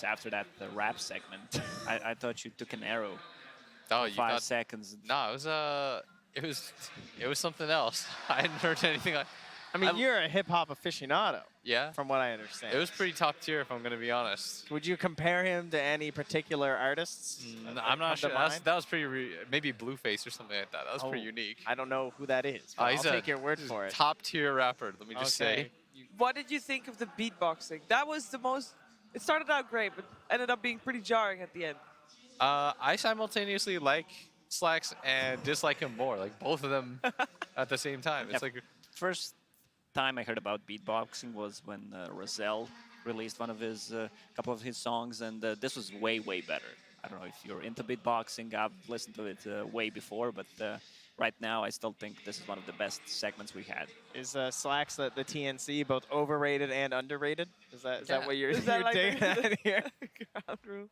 after that the rap segment. I thought you took an arrow. Oh, you 5 got seconds. no. It was something else. I hadn't heard anything like. I mean, you're a hip hop aficionado. Yeah. From what I understand. It was pretty top tier, if I'm gonna be honest. Would you compare him to any particular artists? I'm not sure. That was pretty. Maybe Blueface or something like that. That was pretty unique. I don't know who that is. But I'll take your word for it. Top tier rapper. Let me just say. What did you think of the beatboxing? That was the most. It started out great, but ended up being pretty jarring at the end. I simultaneously like Slacks and dislike him more. Like both of them at the same time. It's like first time I heard about beatboxing was when Roselle released couple of his songs, and this was way better. I don't know if you're into beatboxing. I've listened to it way before, but right now I still think this is one of the best segments we had. Is Slacks the TNC both overrated and underrated? Is that what you're like digging at here? Ground rule?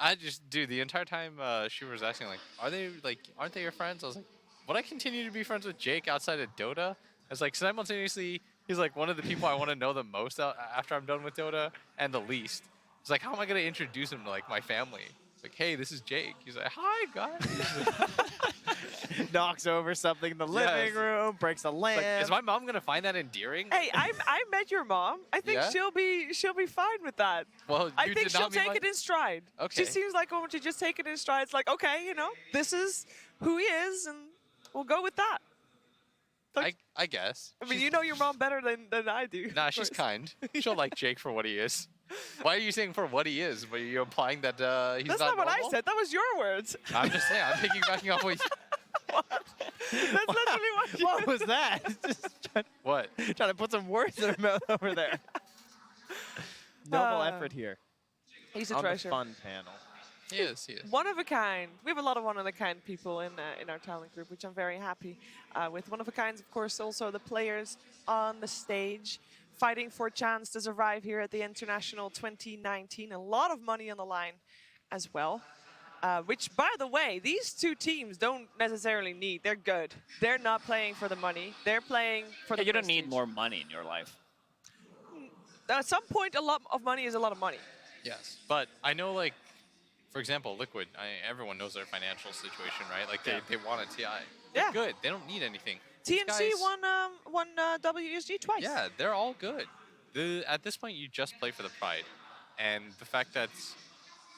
I just, dude, the entire time she was asking, like, aren't they your friends? I was like, would I continue to be friends with Jake outside of Dota? It's like simultaneously, he's like one of the people I want to know the most after I'm done with Dota, and the least. It's like, how am I gonna introduce him to like my family? It's like, hey, this is Jake. He's like, hi guys. Knocks over something in the living room, breaks a lamp. Like, is my mom gonna find that endearing? Hey, I met your mom. I think she'll be fine with that. Well, I think she'll take it in stride. Okay. She seems like when she just take it in stride, it's like, okay, you know, this is who he is, and we'll go with that. I guess. I mean, you know your mom better than I do. Nah, she's kind. She'll like Jake for what he is. Why are you saying for what he is? But you're implying that he's That's not what normal? I said. That was your words. I'm just saying. I'm piggybacking off what. That's literally what you What was that? What? Trying to put some words in her mouth over there. Noble effort here. He's a on treasure. The fun panel. He is. He is. One of a kind. We have a lot of one of a kind people in our talent group, which I'm very happy with. One of a kinds, of course, also the players on the stage fighting for a chance to survive here at the International 2019. A lot of money on the line as well. Which, by the way, these two teams don't necessarily need. They're good. They're not playing for the money. They're playing for the You don't prestige. need more money in your life. At some point, a lot of money is a lot of money. Yes, but I know, like, for example, Liquid. Everyone knows their financial situation, right? Like they want a TI. They're good. They don't need anything. TNC won WSG twice. Yeah, they're all good. At this point, you just play for the pride, and the fact that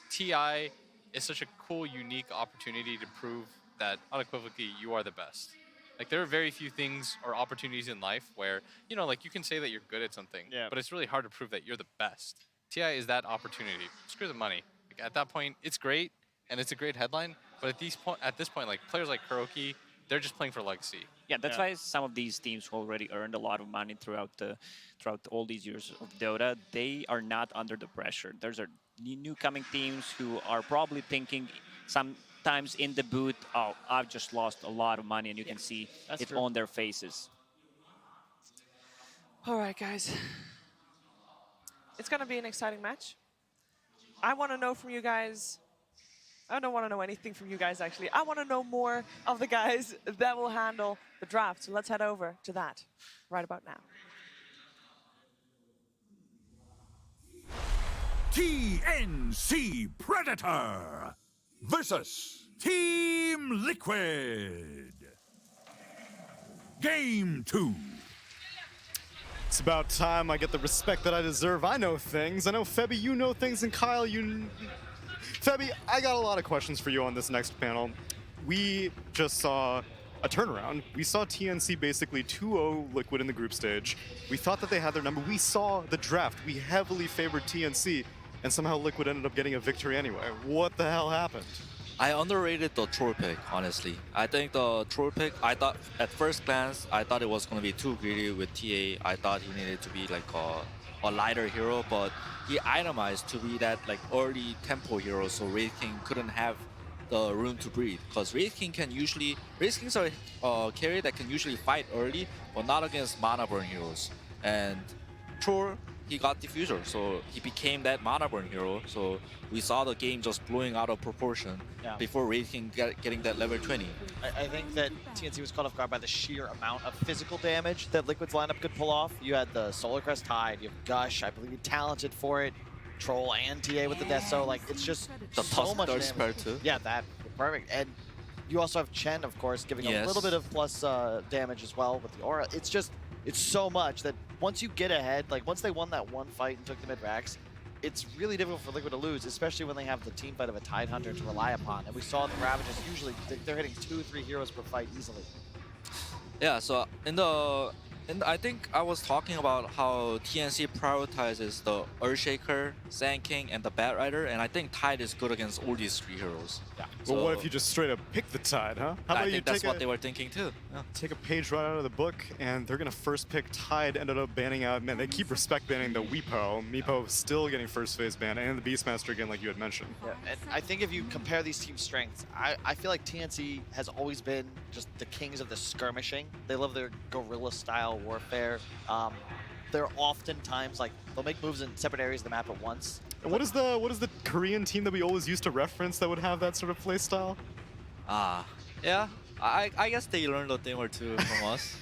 TI is such a cool, unique opportunity to prove that unequivocally you are the best. Like there are very few things or opportunities in life where, you know, like you can say that you're good at something, but it's really hard to prove that you're the best. TI is that opportunity. Screw the money. Like at that point, it's great and it's a great headline. But at this point, like players like Kuroki, they're just playing for legacy. Yeah, that's why some of these teams who already earned a lot of money throughout all these years of Dota, they are not under the pressure. There's new coming teams who are probably thinking sometimes in the booth, oh, I've just lost a lot of money, and you can see it on their faces. All right, guys. It's going to be an exciting match. I want to know from you guys. I don't want to know anything from you guys, actually. I want to know more of the guys that will handle the draft. So let's head over to that right about now. TNC Predator versus Team Liquid. Game 2. It's about time I get the respect that I deserve. I know things. I know, Febby, you know things, and Kyle, Febby, I got a lot of questions for you on this next panel. We just saw a turnaround. We saw TNC basically 2-0 Liquid in the group stage. We thought that they had their number. We saw the draft. We heavily favored TNC, and somehow Liquid ended up getting a victory anyway. What the hell happened? I underrated the troll pick, honestly. I think the troll pick, I thought at first glance, I thought it was going to be too greedy with TA. I thought he needed to be like a lighter hero, but he itemized to be that like early tempo hero, so Wraith King couldn't have the room to breathe. Because Wraith Kings are a carry that can usually fight early, but not against mana burn heroes. And Troll, he got Diffuser, so he became that mana burn hero. So we saw the game just blowing out of proportion before Wraith King getting that level 20. I think that TNC was caught off guard by the sheer amount of physical damage that Liquid's lineup could pull off. You had the Solar Crest Tide, you have Gush, I believe you're talented for it. Troll and TA with the death. So like it's just The so much third damage. spare too. Yeah, that perfect. And you also have Chen, of course, giving a little bit of plus damage as well with the aura. It's so much that once you get ahead, like once they won that one fight and took the mid-racks, it's really difficult for Liquid to lose, especially when they have the team fight of a Tide Hunter to rely upon. And we saw the Ravages usually, they're hitting 2-3 heroes per fight easily. Yeah, so I think I was talking about how TNC prioritizes the Earthshaker, Sand King, and the Bat Rider, and I think Tide is good against all these 3 heroes. Yeah. Well, So what if you just straight up pick the Tide, huh? How about I you think that's take what a, they were thinking too. Yeah. take a page right out of the book, and they're gonna first pick Tide, ended up banning out, man, they keep respect banning the Weepo. Meepo still getting first phase ban, and the Beastmaster again, like you had mentioned. Yeah, and I think if you compare these team strengths, I feel like TNC has always been just the kings of the skirmishing. They love their guerrilla style warfare. They're oftentimes like they'll make moves in separate areas of the map at once. And what is the Korean team that we always used to reference that would have that sort of play style? Yeah. I guess they learned a thing or two from us.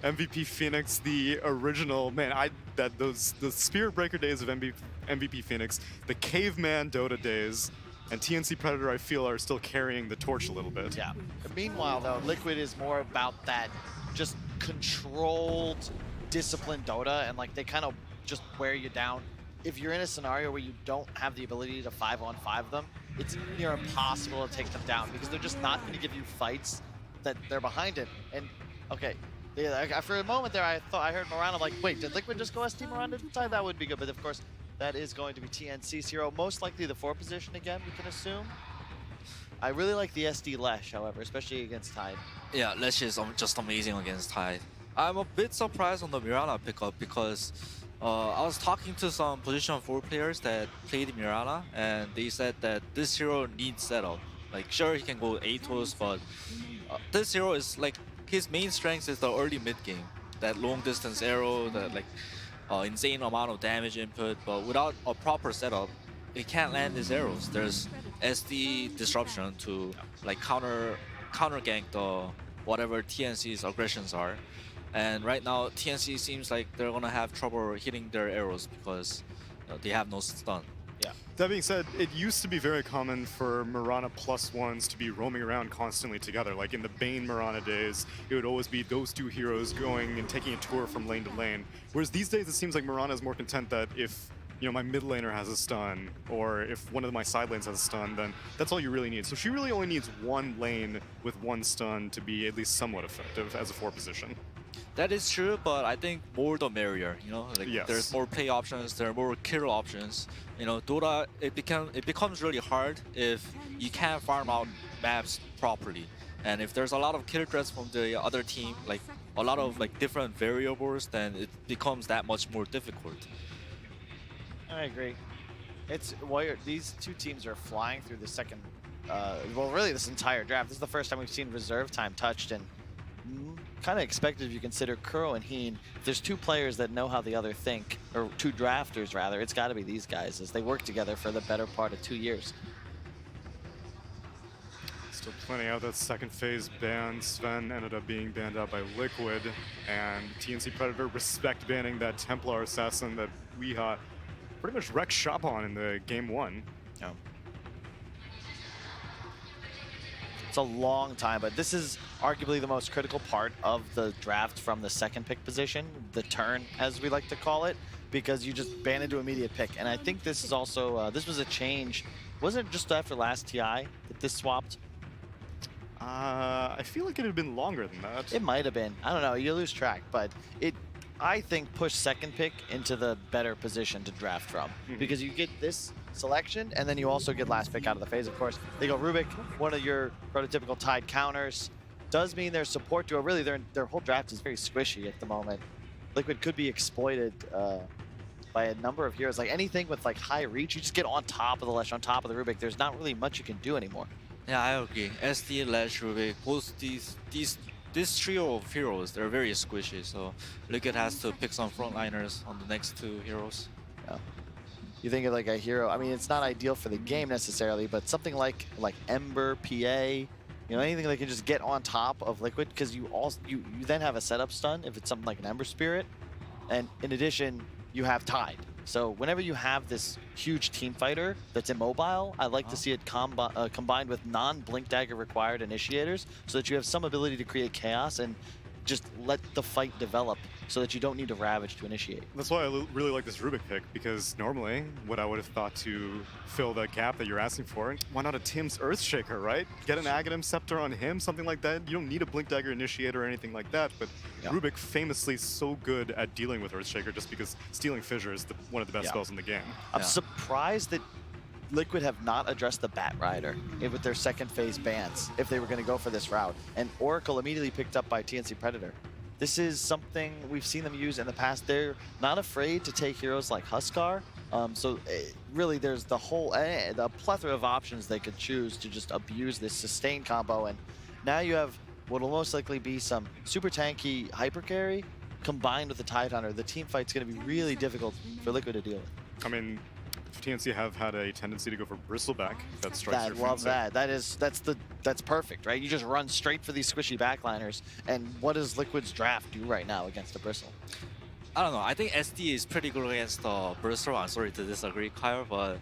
MVP Phoenix, the original man. The Spirit Breaker days of MVP Phoenix, the Caveman Dota days, and TNC Predator, I feel, are still carrying the torch a little bit. Yeah. Meanwhile, though, Liquid is more about that just controlled, disciplined Dota, and like they kind of just wear you down. If you're in a scenario where you don't have the ability to 5-on-5 them, it's near impossible to take them down because they're just not going to give you fights that they're behind it. And okay, yeah, for a moment there, I thought I heard Miranda like, wait, did Liquid just go SD Miranda inside? That would be good, but of course, that is going to be TNC's hero, most likely the 4 position again, we can assume. I really like the SD Lesh, however, especially against Tide. Yeah, Lesh is just amazing against Tide. I'm a bit surprised on the Mirana pickup because I was talking to some position 4 players that played Mirana, and they said that this hero needs setup. Like, sure, he can go ATOS, but this hero is like, his main strength is the early mid game. That long distance arrow, that like insane amount of damage input, but without a proper setup, it can't land his arrows. There's SD disruption to like counter gank the whatever TNC's aggressions are. And right now, TNC seems like they're gonna have trouble hitting their arrows because they have no stun. Yeah. That being said, it used to be very common for Mirana +1s to be roaming around constantly together. Like in the Bane Mirana days, it would always be those 2 heroes going and taking a tour from lane to lane. Whereas these days, it seems like Mirana is more content that if my mid laner has a stun, or if one of my side lanes has a stun, then that's all you really need. So she really only needs 1 lane with 1 stun to be at least somewhat effective as a 4 position. That is true, but I think more the merrier. Like Yes. there's more play options, there are more kill options. Dota it becomes really hard if you can't farm out maps properly, and if there's a lot of kill threats from the other team, like a lot of like different variables, then it becomes that much more difficult. I agree. It's these 2 teams are flying through the second, well, really this entire draft. This is the first time we've seen reserve time touched, and kind of expected if you consider Kuro and Heen. If there's 2 players that know how the other think, or 2 drafters rather, it's got to be these guys, as they work together for the better part of 2 years. Still planning out that second phase ban. Sven ended up being banned out by Liquid, and TNC Predator respect banning that Templar assassin that we pretty much wrecked shop on in the game 1. Yeah. It's a long time, but this is arguably the most critical part of the draft from the second pick position, the turn, as we like to call it, because you just ban into immediate pick. And I think this is also, this was a change. Wasn't it just after last TI that this swapped? I feel like it had been longer than that. It might have been. I don't know. You lose track, but it, I think, pushed second pick into the better position to draft from, because you get this selection, and then you also get last pick out of the phase, of course. They go Rubik, one of your prototypical Tide counters. Does mean their support duo, really their whole draft is very squishy at the moment. Liquid could be exploited by a number of heroes. Like anything with like high reach, you just get on top of the Lesh, on top of the Rubik. There's not really much you can do anymore. Yeah, I agree. SD, Lesh, Rubik, both this trio of heroes, they're very squishy, so Liquid has to pick some frontliners on the next 2 heroes. Yeah. You think of like a hero, I mean, it's not ideal for the game necessarily, but something like Ember, PA, anything that can just get on top of Liquid, because you then have a setup stun if it's something like an Ember Spirit, and in addition, you have Tide. So whenever you have this huge team fighter that's immobile, I like to see it combined with non-blink dagger required initiators so that you have some ability to create chaos and just let the fight develop so that you don't need to ravage to initiate. That's why I really like this Rubik pick, because normally what I would have thought to fill the gap that you're asking for, why not a Tim's Earthshaker, right? Get an Aghanim Scepter on him, something like that. You don't need a Blink Dagger Initiator or anything like that, but Rubik famously so good at dealing with Earthshaker just because Stealing Fissure is one of the best spells in the game. I'm surprised that Liquid have not addressed the Bat Rider with their second phase bans if they were going to go for this route. And Oracle immediately picked up by TNC Predator. This is something we've seen them use in the past. They're not afraid to take heroes like Huskar. Really, there's the whole the plethora of options they could choose to just abuse this sustain combo. And now you have what will most likely be some super tanky hyper carry combined with the Tidehunter. The team fight's going to be really difficult for Liquid to deal with. I mean, TNC have had a tendency to go for Bristleback. That strikes your I love fancy. that. That's perfect, right? You just run straight for these squishy backliners. And what does Liquid's draft do right now against a Bristle? I don't know. I think SD is pretty good against Bristle. I'm sorry to disagree, Kyle, but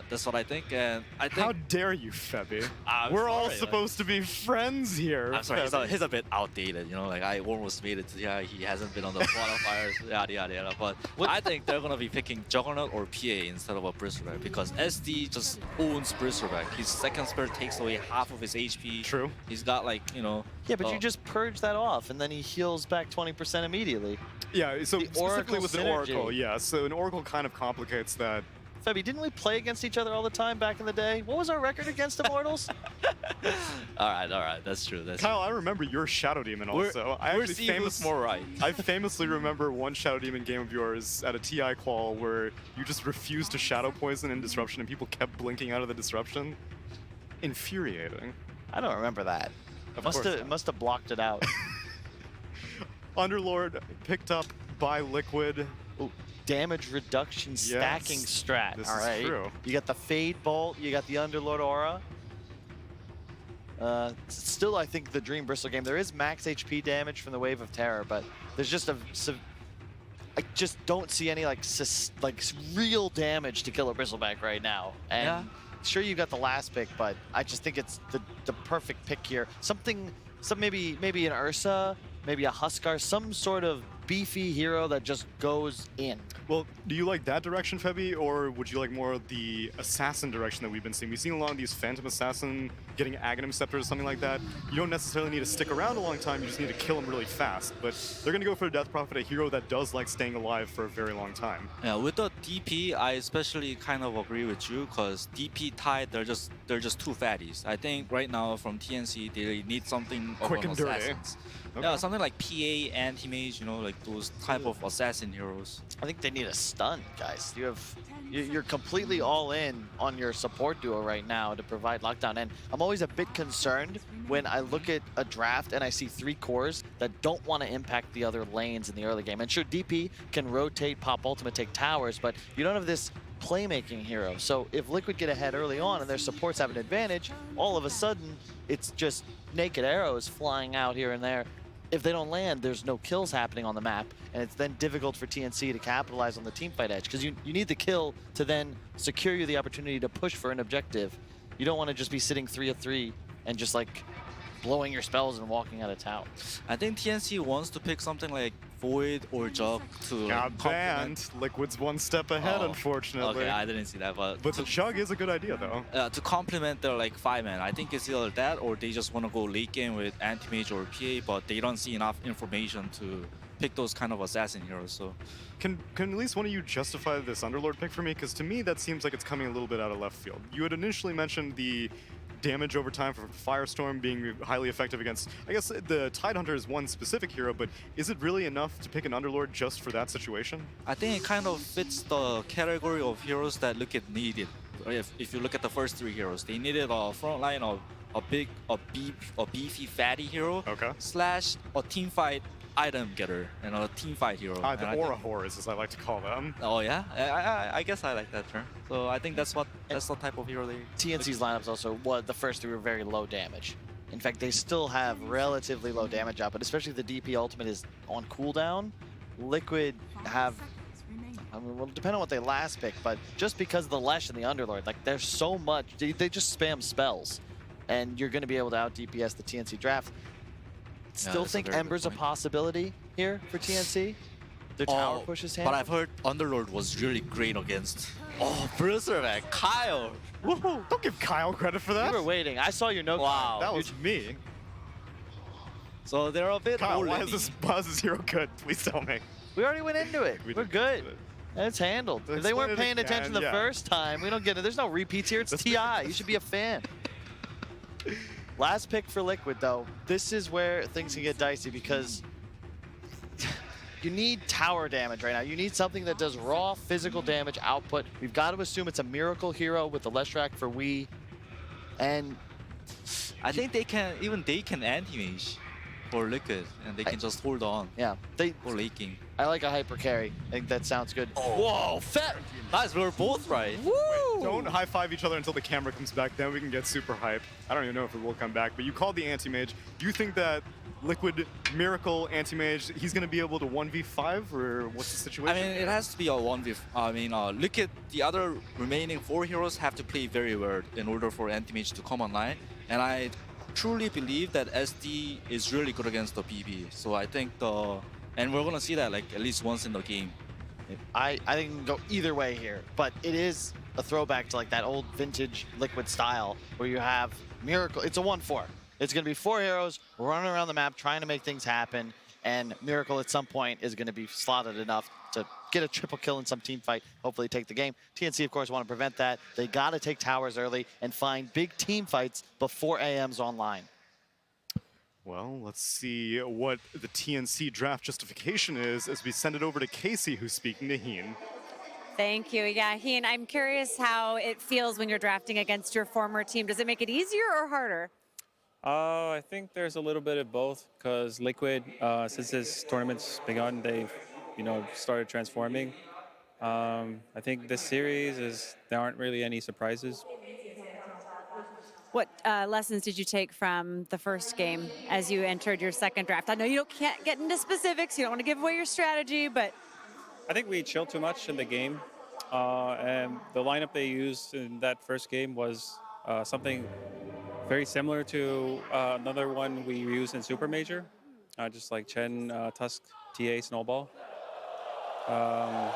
that's what I think. And I think. How dare you, Febby? We're all supposed to be friends here. I'm sorry, he's a bit outdated. You know, like I almost made it to he hasn't been on the qualifiers, yada yada yada. But I think they're gonna be picking Juggernaut or PA instead of a Bristleback because SD just owns Bristleback. His second spell takes away half of his HP. True. He's got like Yeah, but you just purge that off, and then he heals back 20% immediately. Yeah, so specifically with the synergy. Oracle, yeah. So an Oracle kind of complicates that. Febby, didn't we play against each other all the time back in the day? What was our record against Immortals? all right, that's true. Kyle, I remember your Shadow Demon also. We're seeing who's more right. I famously remember one Shadow Demon game of yours at a TI qual where you just refused to Shadow Poison in Disruption and people kept blinking out of the Disruption. Infuriating. I don't remember that. Must have blocked it out. Underlord picked up by Liquid. Ooh, damage reduction stacking strat. This All right. is true. You got the Fade Bolt, you got the Underlord Aura. Still, I think the Dream Bristle game, there is max HP damage from the Wave of Terror, but there's just I just don't see any like real damage to kill a Bristleback right now. And sure, you got the last pick, but I just think it's the perfect pick here. Maybe an Ursa, maybe a Huskar, some sort of beefy hero that just goes in. Well, do you like that direction, Febby, or would you like more of the assassin direction that we've been seeing? We've seen a lot of these Phantom Assassin getting Aghanim Scepters or something like that. You don't necessarily need to stick around a long time, you just need to kill them really fast. But they're going to go for a Death Prophet, a hero that does like staying alive for a very long time. Yeah, with the DP, I especially kind of agree with you because DP Tide, they're just too fatties. I think right now from TNC, they need something quick and dirty. Assassins. Okay. Yeah, something like PA, Anti-Mage, like those type of assassin heroes. I think they need a stun, guys. You're completely all in on your support duo right now to provide lockdown. And I'm always a bit concerned when I look at a draft and I see 3 cores that don't want to impact the other lanes in the early game. And sure, DP can rotate, pop ultimate, take towers, but you don't have this playmaking hero. So if Liquid get ahead early on and their supports have an advantage, all of a sudden it's just naked arrows flying out here and there. If they don't land, there's no kills happening on the map, and it's then difficult for TNC to capitalize on the teamfight edge, because you need the kill to then secure you the opportunity to push for an objective. You don't want to just be sitting 3 of 3 and just like blowing your spells and walking out of town. I think TNC wants to pick something like Void or Jug to Got banned. Liquid's one step ahead, unfortunately. Okay, I didn't see that, but the Chug is a good idea, though. To complement their like 5-man, I think it's either that or they just want to go late game with Anti-Mage or PA, but they don't see enough information to pick those kind of assassin heroes. So, can at least one of you justify this Underlord pick for me? Because to me, that seems like it's coming a little bit out of left field. You had initially mentioned the damage over time for Firestorm being highly effective against, I guess the Tidehunter is one specific hero, but is it really enough to pick an Underlord just for that situation? I think it kind of fits the category of heroes that Liquid needed. If you look at the first 3 heroes, they needed a frontline of a beefy fatty hero slash a team fight item getter and a team fight hero. The Aura Horrors, as I like to call them. Oh yeah, I guess I like that term. So I think that's the type of hero they. TNC's lineups also, the first 3 were very low damage. In fact, they still have relatively low damage output, especially if the DP ultimate is on cooldown. Liquid have I mean, well, depending on what they last pick, but just because of the Lesh and the Underlord, like there's so much, they just spam spells, and you're going to be able to out DPS the TNC draft. Still that's a think very good Ember's a point. possibility here for TNC? Their tower push is But handled? I've heard Underlord was really great against. Oh, Berserk, Kyle. Woohoo! Don't give Kyle credit for that. You were waiting. I saw your note. Wow. That was me. So they're a bit Kyle, more why is this Buzz's hero good? Please tell me. We already went into it. We We're did. good. It's handled. If they Explain weren't it paying again, attention the yeah. first time, we don't get it. There's no repeats here. It's That's TI. You should be a fan. Last pick for Liquid, though. This is where things can get dicey because you need tower damage right now. You need something that does raw physical damage output. We've got to assume it's a miracle hero with the Leshrac for Wii. And I think they can anti-mage for Liquid, and they can just hold on yeah, for laking. I like a hyper carry. I think that sounds good. Whoa, fat! Guys, we're both right. Don't high-five each other until the camera comes back, then we can get super hype. I don't even know if it will come back, but you called the anti-mage. Do you think that Liquid Miracle anti-mage, he's going to be able to 1v5, or what's the situation? I mean, it has to be a 1v. I mean, Liquid, the other remaining 4 heroes have to play very well in order for anti-mage to come online. And I truly believe that SD is really good against the BB. So I think and we're gonna see that like at least once in the game. I think it can go either way here, but it is a throwback to like that old vintage Liquid style where you have Miracle. It's a 1-4. It's going to be 4 heroes running around the map trying to make things happen, and Miracle at some point is going to be slotted enough to get a triple kill in some team fight, hopefully take the game. TNC, of course, want to prevent that. They got to take towers early and find big team fights before AM's online. Well, let's see what the TNC draft justification is as we send it over to Casey, who's speaking to Heen. Thank you. Yeah, Heen, I'm curious how it feels when you're drafting against your former team. Does it make it easier or harder? I think there's a little bit of both because Liquid, since this tournament's begun, they've, started transforming. I think this series there aren't really any surprises. What lessons did you take from the first game as you entered your second draft? I know you can't get into specifics. You don't want to give away your strategy, but I think we chilled too much in the game, and the lineup they used in that first game was something very similar to another one we used in Super Major, just like Chen, Tusk, TA, Snowball. I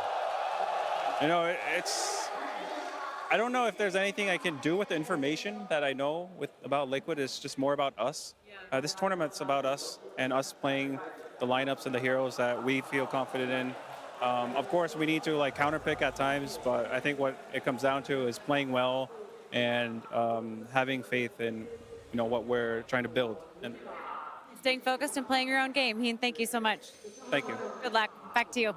don't know if there's anything I can do with the information that I know about Liquid. It's just more about us. This tournament's about us and us playing the lineups and the heroes that we feel confident in. Of course, we need to counterpick at times, but I think what it comes down to is playing well and having faith in what we're trying to build. And staying focused and playing your own game. Heen, thank you so much. thank you. Good luck. Back to you.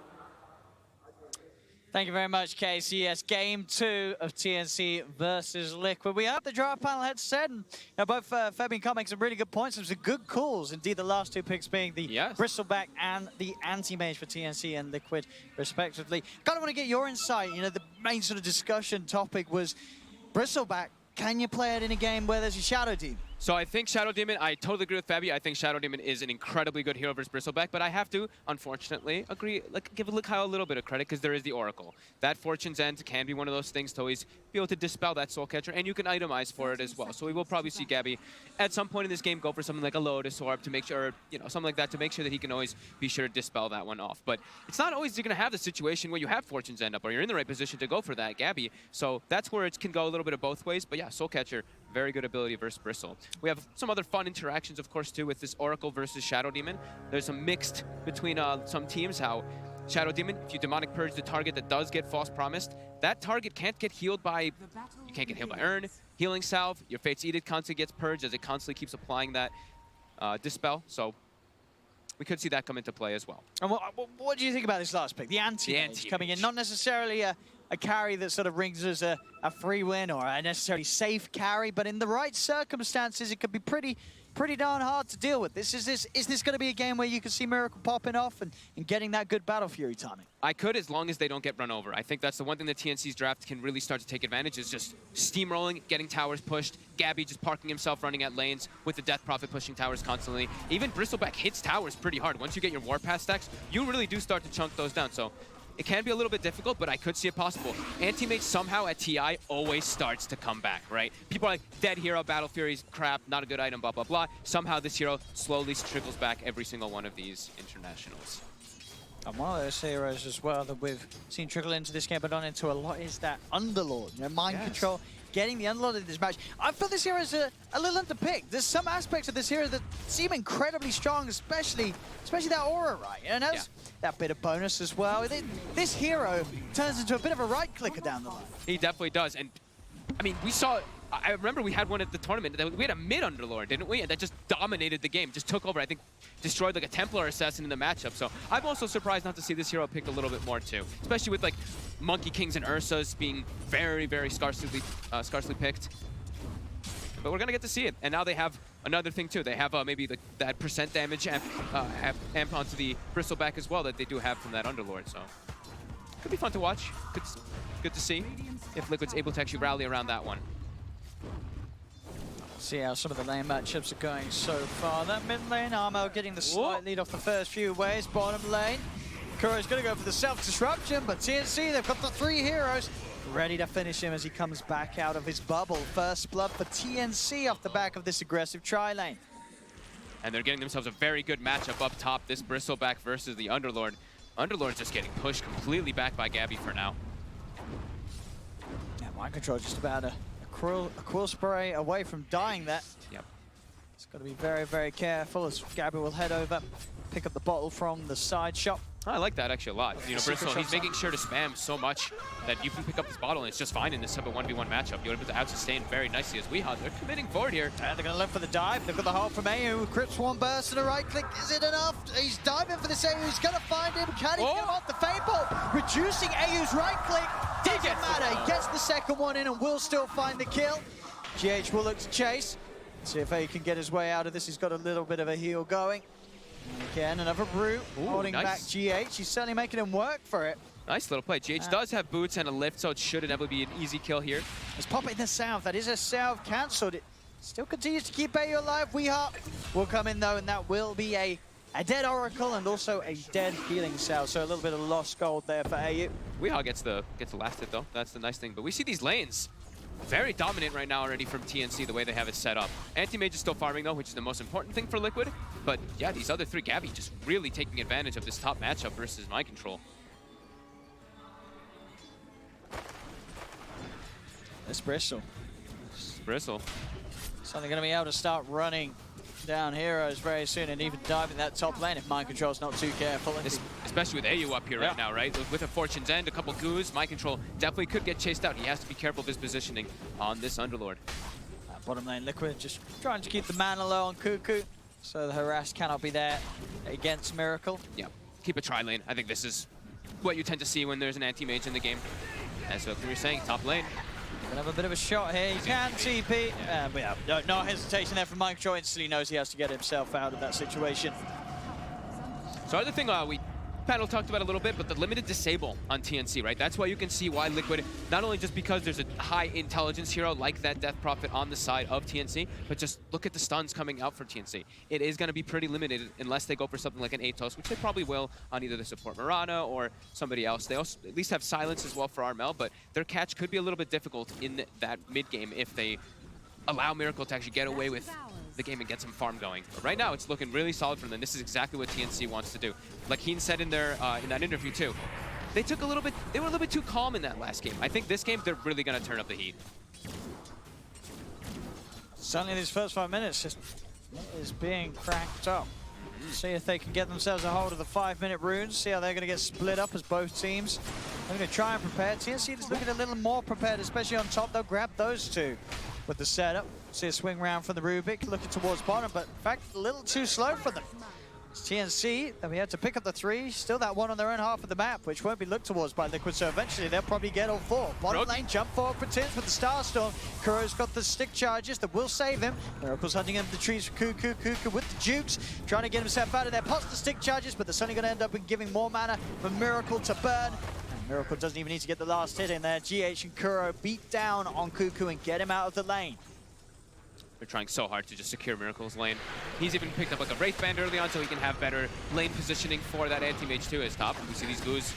Thank you very much, Casey. Yes, game 2 of TNC versus Liquid. We have the draft panel head said, and both Febby and Carl make some really good points. Some good calls. Indeed, the last 2 picks being the Bristleback and the anti-mage for TNC and Liquid, respectively. Kind of want to get your insight. The main sort of discussion topic was Bristleback. Can you play it in a game where there's a Shadow Demon? So I think Shadow Demon, I totally agree with Fabi. I think Shadow Demon is an incredibly good hero versus Bristleback, but I have to, unfortunately, give Kyle a little bit of credit because there is the Oracle. That Fortune's End can be one of those things to always be able to dispel that Soul Catcher, and you can itemize for it as well. So we will probably see Gabby at some point in this game go for something like a Lotus Orb to make sure, something like that to make sure that he can always be sure to dispel that one off. But it's not always you're going to have the situation where you have Fortune's End up or you're in the right position to go for that Gabby. So that's where it can go a little bit of both ways. But yeah, Soul Catcher, very good ability versus Bristle. We have some other fun interactions, of course, too, with this Oracle versus Shadow Demon. There's a mixed between some teams how Shadow Demon, if you Demonic Purge the target that does get False Promised, that target can't get healed by, you can't get healed by Urn, Healing Salve, your Fate's Edict constantly gets purged as it constantly keeps applying that Dispel. So we could see that come into play as well. And what do you think about this last pick? The anti-mage coming in, not necessarily a carry that sort of brings us a free win or a necessarily safe carry, but in the right circumstances, it could be pretty darn hard to deal with. Is this going to be a game where you can see Miracle popping off and getting that good Battle Fury timing? I could, as long as they don't get run over. I think that's the one thing that TNC's draft can really start to take advantage is just steamrolling, getting towers pushed, Gabby just parking himself, running at lanes with the Death Prophet pushing towers constantly. Even Bristleback hits towers pretty hard. Once you get your Warpath stacks, you really do start to chunk those down. So it can be a little bit difficult, but I could see it possible. Anti-Mage somehow at TI always starts to come back, right? People are like, dead hero, Battle Fury's crap, not a good item, blah, blah, blah. Somehow this hero slowly trickles back every single one of these internationals. And one of those heroes as well that we've seen trickle into this game, but not into a lot, is that Underlord. You know, mind control, getting the Underlord in this match. I feel this hero is a little underpicked. There's some aspects of this hero that seem incredibly strong, especially that aura, right? And there's that bit of bonus as well. This hero turns into a bit of a right clicker down the line. He definitely does. And I mean, we saw, I remember we had one at the tournament. We had a mid Underlord, didn't we? And that just dominated the game, just took over. I think destroyed like a Templar assassin in the matchup. So I'm also surprised not to see this hero picked a little bit more too, especially with like Monkey Kings and Ursas being very, very scarcely picked. But we're gonna get to see it. And now they have another thing too. They have maybe that percent damage amp onto the Bristleback as well that they do have from that Underlord. So could be fun to watch. Good to see if Liquid's able to actually rally around that one. See how some of the lane matchups are going so far. That mid lane, Armo getting the slight lead off the first few ways. Bottom lane, Kuro's going to go for the self-disruption, but TNC, they've got the 3 heroes ready to finish him as he comes back out of his bubble. First blood for TNC off the back of this aggressive tri-lane. And they're getting themselves a very good matchup up top, this Bristleback versus the Underlord. Underlord's just getting pushed completely back by Gabby for now. Yeah, mind control just about a quill spray away from dying there. Yep. It's got to be very, very careful as Gabby will head over, pick up the bottle from the side shop. I like that actually a lot. You know, Bristol, he's making sure to spam so much that you can pick up this bottle and it's just fine in this type of 1v1 matchup. You're able to out-sustain very nicely as Weehaw. They're committing forward here. And they're going to look for the dive. They've got the hold from AU. Crypt Swarm burst and a right click. Is it enough? He's diving for this AU. He's going to find him. Can he get him off the Fade Bolt? Reducing AU's right click. Doesn't matter. He gets the second one in and will still find the kill. GH will look to chase. See if he can get his way out of this. He's got a little bit of a heal going. Again, another brute holding back GH. He's certainly making him work for it. Nice little play. GH does have boots and a lift, so it should inevitably be an easy kill here. Let's pop it in the south. That is a south cancelled. It still continues to keep AU alive. Weehaw will come in though, and that will be a dead Oracle and also a dead healing cell. So a little bit of lost gold there for AU. Weehaw gets the last hit though. That's the nice thing. But we see these lanes very dominant right now already from TNC, the way they have it set up. Anti-Mage is still farming though, which is the most important thing for Liquid. But yeah, these other 3, Gabby just really taking advantage of this top matchup versus mind control. That's Bristol. Bristle. Suddenly going to be able to start running down heroes very soon and even diving that top lane if mind control's not too careful. Especially with AU up here right now, right? With a Fortune's End, a couple goos, mind control definitely could get chased out. He has to be careful of his positioning on this Underlord. Bottom lane Liquid just trying to keep the mana low on Cuckoo so the harass cannot be there against Miracle. Yeah, keep a tri-lane. I think this is what you tend to see when there's an anti-mage in the game. As we were saying, top lane. Gonna have a bit of a shot here. He can TP. But yeah, no hesitation there from Mike. Joe instantly knows he has to get himself out of that situation. So other thing we panel talked about a little bit, but the limited disable on TNC, right? That's why you can see why Liquid, not only just because there's a high intelligence hero like that Death Prophet on the side of TNC, but just look at the stuns coming out for TNC. It is going to be pretty limited unless they go for something like an Atos, which they probably will on either the support Mirana or somebody else. They also at least have silence as well for Armel, but their catch could be a little bit difficult in that mid game if they allow Miracle to actually get away with the game and get some farm going. But right now, it's looking really solid for them. This is exactly what TNC wants to do. Like Heen said in their in that interview too, they were a little bit too calm in that last game. I think this game, they're really going to turn up the heat. Suddenly, these first 5 minutes is being cranked up. See if they can get themselves a hold of the 5-minute runes. See how they're going to get split up as both teams are going to try and prepare. TNC is looking a little more prepared, especially on top. They'll grab those two with the setup. See a swing round from the Rubik, looking towards bottom, but in fact, a little too slow for them. It's TNC, then we had to pick up the 3, still that one on their own half of the map, which won't be looked towards by Liquid, so eventually they'll probably get all 4. Bottom lane, jump forward for Tims with the Starstorm. Kuro's got the stick charges that will save him. Miracle's hunting in the trees for Cuckoo. Cuckoo with the Jukes, trying to get himself out of there. Pops the stick charges, but they're suddenly going to end up giving more mana for Miracle to burn. And Miracle doesn't even need to get the last hit in there. GH and Kuro beat down on Cuckoo and get him out of the lane. They're trying so hard to just secure Miracle's lane. He's even picked up like a Wraith Band early on so he can have better lane positioning for that anti-mage too as top. We see these goos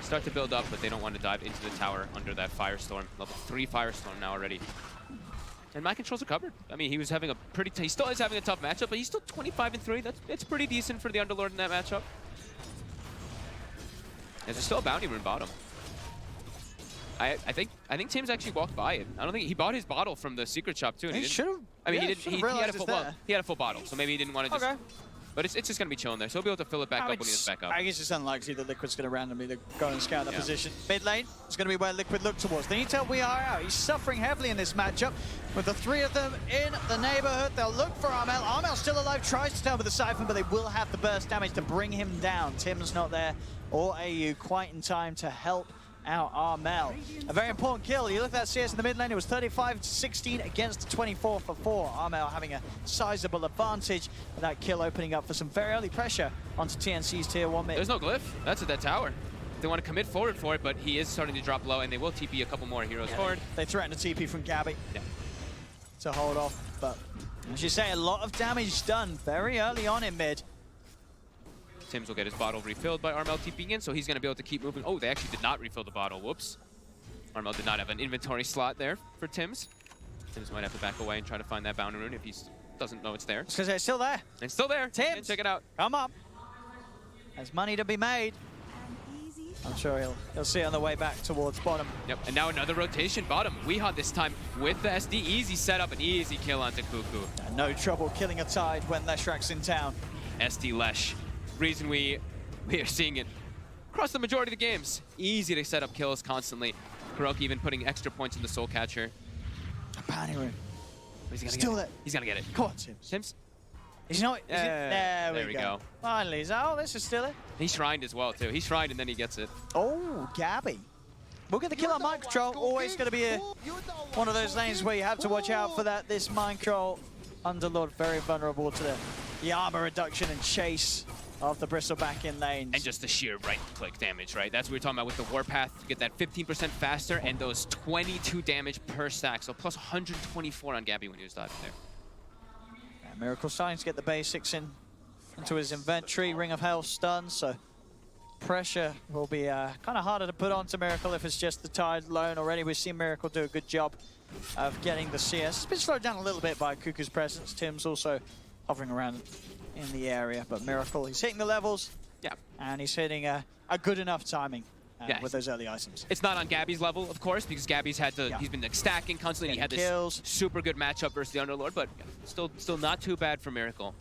start to build up, but they don't want to dive into the tower under that Firestorm. Level 3 Firestorm now already. And my controls are covered. I mean, he was having a pretty, he still is having a tough matchup, but he's still 25-3. It's pretty decent for the Underlord in that matchup. There's still a bounty rune bottom. I think Tim's actually walked by it. I don't think he bought his bottle from the secret shop too. And He should have. I mean, yeah, he didn't. He had a full. Well, he had a full bottle, so maybe he didn't want to just. Okay. But it's just gonna be chilling there, so he'll be able to fill it back up when he gets back up. I guess it's unlikely that Liquid's going to randomly go and scout that position. Mid lane is going to be where Liquid look towards. They need to help We Are out. He's suffering heavily in this matchup. With the 3 of them in the neighborhood, they'll look for Armel. Armel's still alive, tries to turn with the Siphon, but they will have the burst damage to bring him down. Tim's not there, or AU quite in time to help out Armel. A very important kill. You look at that CS in the mid lane, it was 35-16 against the 24 for 4. Armel having a sizable advantage, with that kill opening up for some very early pressure onto TNC's tier 1 mid. There's no glyph. That's at that tower. They want to commit forward for it, but he is starting to drop low, and they will TP a couple more heroes forward. They threaten a TP from Gabby to hold off, but as you say, a lot of damage done very early on in mid. Tims will get his bottle refilled by Armel TPing in, so he's going to be able to keep moving. Oh, they actually did not refill the bottle. Whoops. Armel did not have an inventory slot there for Tims. Tims might have to back away and try to find that bounty rune if he doesn't know it's there. Because it's still there. It's still there. Tims, check it out. Come up. There's money to be made. I'm sure he'll see it on the way back towards bottom. Yep, and now another rotation bottom. Weehawk this time with the SD. Easy setup, an easy kill onto Cuckoo. No trouble killing a Tide when Leshrak's in town. SD Lesh. Reason we are seeing it across the majority of the games. Easy to set up kills constantly. KuroKy even putting extra points in the Soul Catcher. A bounty rune. He's gonna Still get there. it. He's gonna get it. Come on, Tims. Tims? He's not. There we go. Finally. Oh, this is still it. He shrined as well, too. He shrined and then he gets it. Oh, Gabby. We'll get the kill on Mind Control. Always going to be one of those lanes where you have to watch out for that. This Mind Control Underlord very vulnerable to the armor reduction and chase of the Bristleback in lanes. And just the sheer right-click damage, right? That's what we're talking about with the Warpath. You get that 15% faster and those 22 damage per stack. So plus 124 on Gabby when he was diving there. Miracle starting to get the basics into his inventory. Ring of Hell stun, so pressure will be kind of harder to put onto Miracle if it's just the Tide alone. Already we've seen Miracle do a good job of getting the CS. It's been slowed down a little bit by Cuckoo's presence. Tim's also hovering around in the area, but Miracle, he's hitting the levels. Yeah. And he's hitting a good enough timing with those early items. It's not on Gabby's level, of course, because Gabby's had to, he's been like stacking constantly. He had this super good matchup versus the Underlord, but still not too bad for Miracle.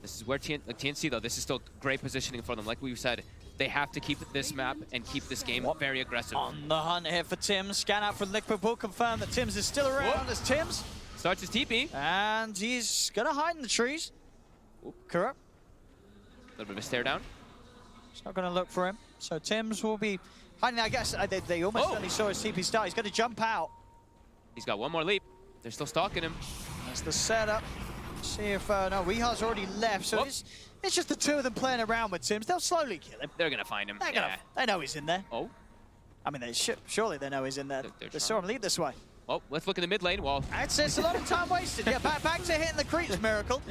This is where TNC, though, this is still great positioning for them. Like we said, they have to keep this map and keep this game very aggressive. On the hunt here for Tims. Scan out from Liquid will confirm that Tims is still around as Tims starts his TP. And he's going to hide in the trees. Kuro. A little bit of a stare down. He's not going to look for him. So Tims will be hiding. I guess they almost certainly saw his TP start. He's going to jump out. He's got one more leap. They're still stalking him. That's the setup. See if, no, Weehar's already left. So it's just the two of them playing around with Tims. They'll slowly kill him. They're going to find him. They know he's in there. Oh. I mean, surely they know he's in there. They saw him leave this way. Oh, let's look in the mid lane. Well, it's a lot of time wasted. Yeah, back to hitting the creeps, Miracle.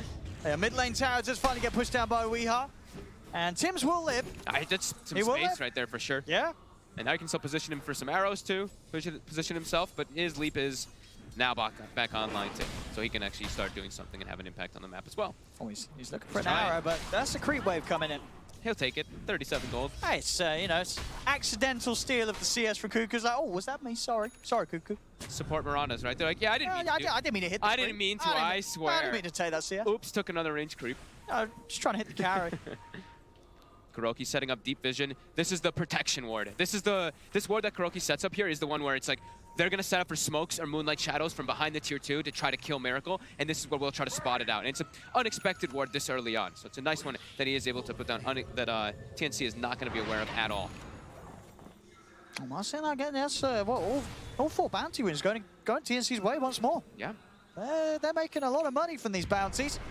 Yeah, mid lane tower just finally get pushed down by Weehar. And Tims will live. That's some space right there for sure. Yeah. And now you can still position him for some arrows too. Position himself, but his leap is now back online too. So he can actually start doing something and have an impact on the map as well. Oh, he's looking for an arrow, but that's a creep wave coming in. He'll take it. 37 gold. Hey, it's you know, it's accidental steal of the CS from Cuckoo's like, oh, was that me? Sorry, Cuckoo. Support Maranas, right? They're like, yeah, I didn't mean to. I didn't mean to hit the I didn't mean to, I swear. I didn't mean to take that CS. Oops, took another range creep. No, just trying to hit the carry. KuroKy setting up deep vision. This is the protection ward. This ward that KuroKy sets up here is the one where it's like they're gonna set up for smokes or moonlight shadows from behind the tier 2 to try to kill Miracle, and this is where we'll try to spot it out. And it's an unexpected ward this early on, so it's a nice one that he is able to put down that TNC is not gonna be aware of at all. Am I saying that again? That's all 4 bounty wins going TNC's way once more. Yeah. They're making a lot of money from these bounties.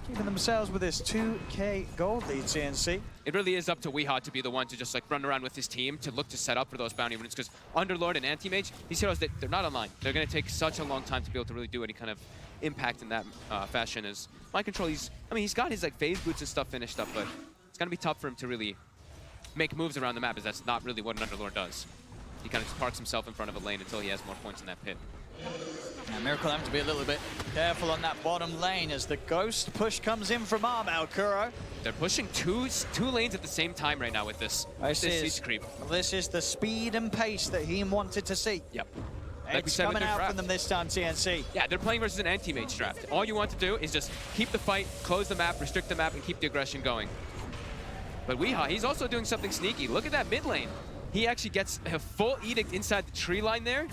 Keeping themselves with this 2K gold lead, TNC. It really is up to Weehawk to be the one to just like run around with his team to look to set up for those bounty runes, because Underlord and Anti-Mage, these heroes, they're not online. They're going to take such a long time to be able to really do any kind of impact in that fashion. As Mind Control, he's got his like phase boots and stuff finished up, but it's going to be tough for him to really make moves around the map, as that's not really what an Underlord does. He kind of just parks himself in front of a lane until he has more points in that pit. Yeah, Miracle having to be a little bit careful on that bottom lane as the ghost push comes in from Armel, Kuro. They're pushing two lanes at the same time right now with this siege creep. This is the speed and pace that he wanted to see. Yep. Like it's coming out from them this time, TNC. Yeah, they're playing versus an anti-mage draft. All you want to do is just keep the fight, close the map, restrict the map, and keep the aggression going. But Weehaw, he's also doing something sneaky. Look at that mid lane. He actually gets a full edict inside the tree line there,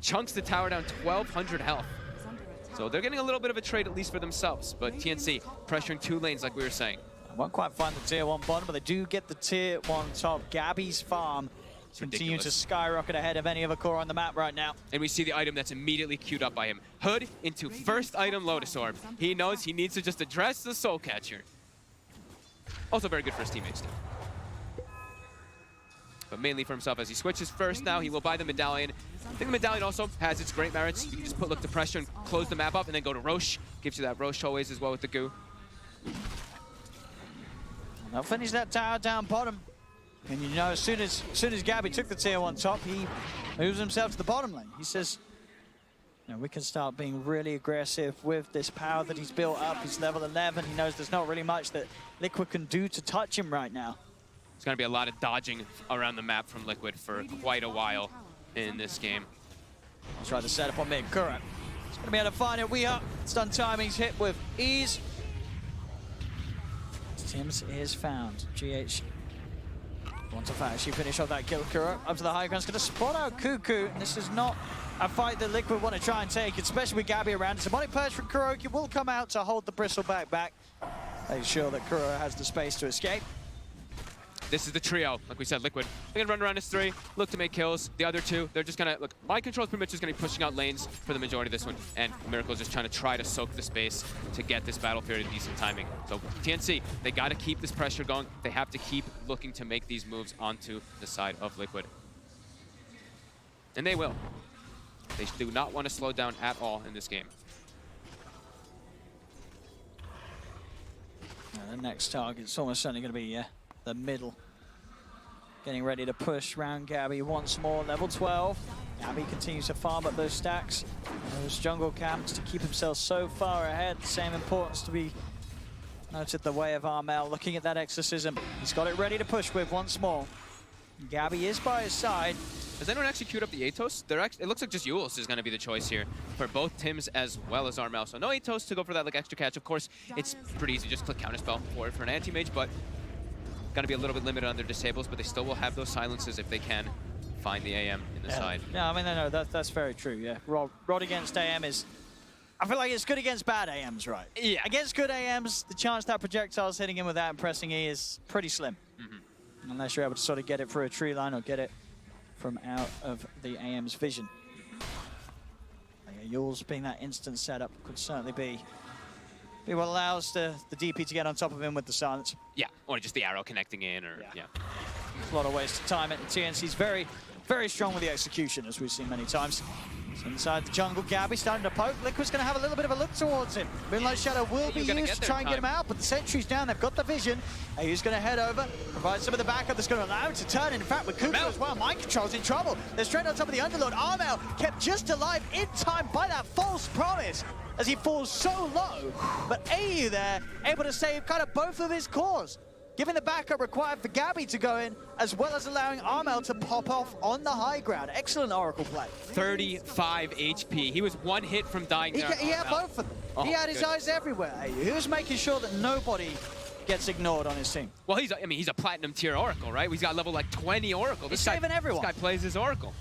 chunks the tower down 1,200 health. So they're getting a little bit of a trade, at least for themselves. But TNC pressuring 2 lanes, like we were saying. Won't quite find the tier 1 bottom, but they do get the tier 1 top. Gabby's farm continue to skyrocket ahead of any other core on the map right now. And we see the item that's immediately queued up by him. Hood into first item Lotus Orb. He knows he needs to just address the Soul Catcher. Also very good for his teammates too. But mainly for himself as he switches first now. He will buy the medallion. I think the medallion also has its great merits. You can just look to pressure and close the map up and then go to Roche. Gives you that Roche always as well with the goo. They'll finish that tower down bottom. And you know, as soon as Gabby took the tier 1 top, he moves himself to the bottom lane. He says, you know, we can start being really aggressive with this power that he's built up. He's level 11. He knows there's not really much that Liquid can do to touch him right now. There's going to be a lot of dodging around the map from Liquid for quite a while in this game. Let's try to set up on mid. Kuro. He's going to be able to find it. We are. Stun timing's hit with ease. Tim's is found. GH wants to actually finish off that kill. Kuro up to the high ground. He's going to spot out Cuckoo. And this is not a fight that Liquid want to try and take, especially with Gabby around. Demonic Purge from Kuroki will come out to hold the Bristleback back. Make sure that Kuro has the space to escape. This is the trio, like we said, Liquid. They're gonna run around as 3, look to make kills. The other 2, they're just gonna, look, Mind Control is pretty much just gonna be pushing out lanes for the majority of this one. And Miracle is just trying to soak the space to get this battle period in decent timing. So TNC, they gotta keep this pressure going. They have to keep looking to make these moves onto the side of Liquid. And they will. They do not want to slow down at all in this game. The next target is almost certainly going to be the middle. Getting ready to push round Gabby once more, level 12. Gabby continues to farm up those stacks, those jungle camps to keep himself so far ahead. Same importance to be noted the way of Armel, looking at that exorcism. He's got it ready to push with once more. Gabby is by his side. Has anyone actually queued up the Atos? It looks like just Yules is going to be the choice here for both Tims as well as Armel. So no Atos to go for that like extra catch. Of course, it's pretty easy. Just click Counterspell for an anti-mage, but going to be a little bit limited on their disables, but they still will have those silences if they can find the AM in the side. Yeah, I mean, no, that's very true, yeah. Rod against AM is... I feel like it's good against bad AMs, right? Yeah. Against good AMs, the chance that projectile's hitting him with that and pressing E is pretty slim. Unless you're able to sort of get it through a tree line or get it from out of the AM's vision. Yules being that instant setup could certainly be what allows the DP to get on top of him with the silence. Yeah, or just the arrow connecting in, or yeah. There's a lot of ways to time it, and TNC's very, very strong with the execution, as we've seen many times. So inside the jungle, Gabby starting to poke. Liquid's going to have a little bit of a look towards him. Moonlight Shadow will be used to try and get him out, but the sentry's down. They've got the vision. He's going to head over, provide some of the backup that's going to allow him to turn. In fact, with Kuku as well, Mind Control's in trouble. They're straight on top of the Underlord. Armel kept just alive in time by that false promise as he falls so low. But AU there, able to save kind of both of his cores, giving the backup required for Gabby to go in, as well as allowing Armel to pop off on the high ground. Excellent Oracle play. 35 HP. He was one hit from dying there. He had both of them. He had his eyes everywhere. He was making sure that nobody gets ignored on his team. Well, he's a platinum tier Oracle, right? He's got level like 20 Oracle. He's saving everyone. This guy plays his Oracle.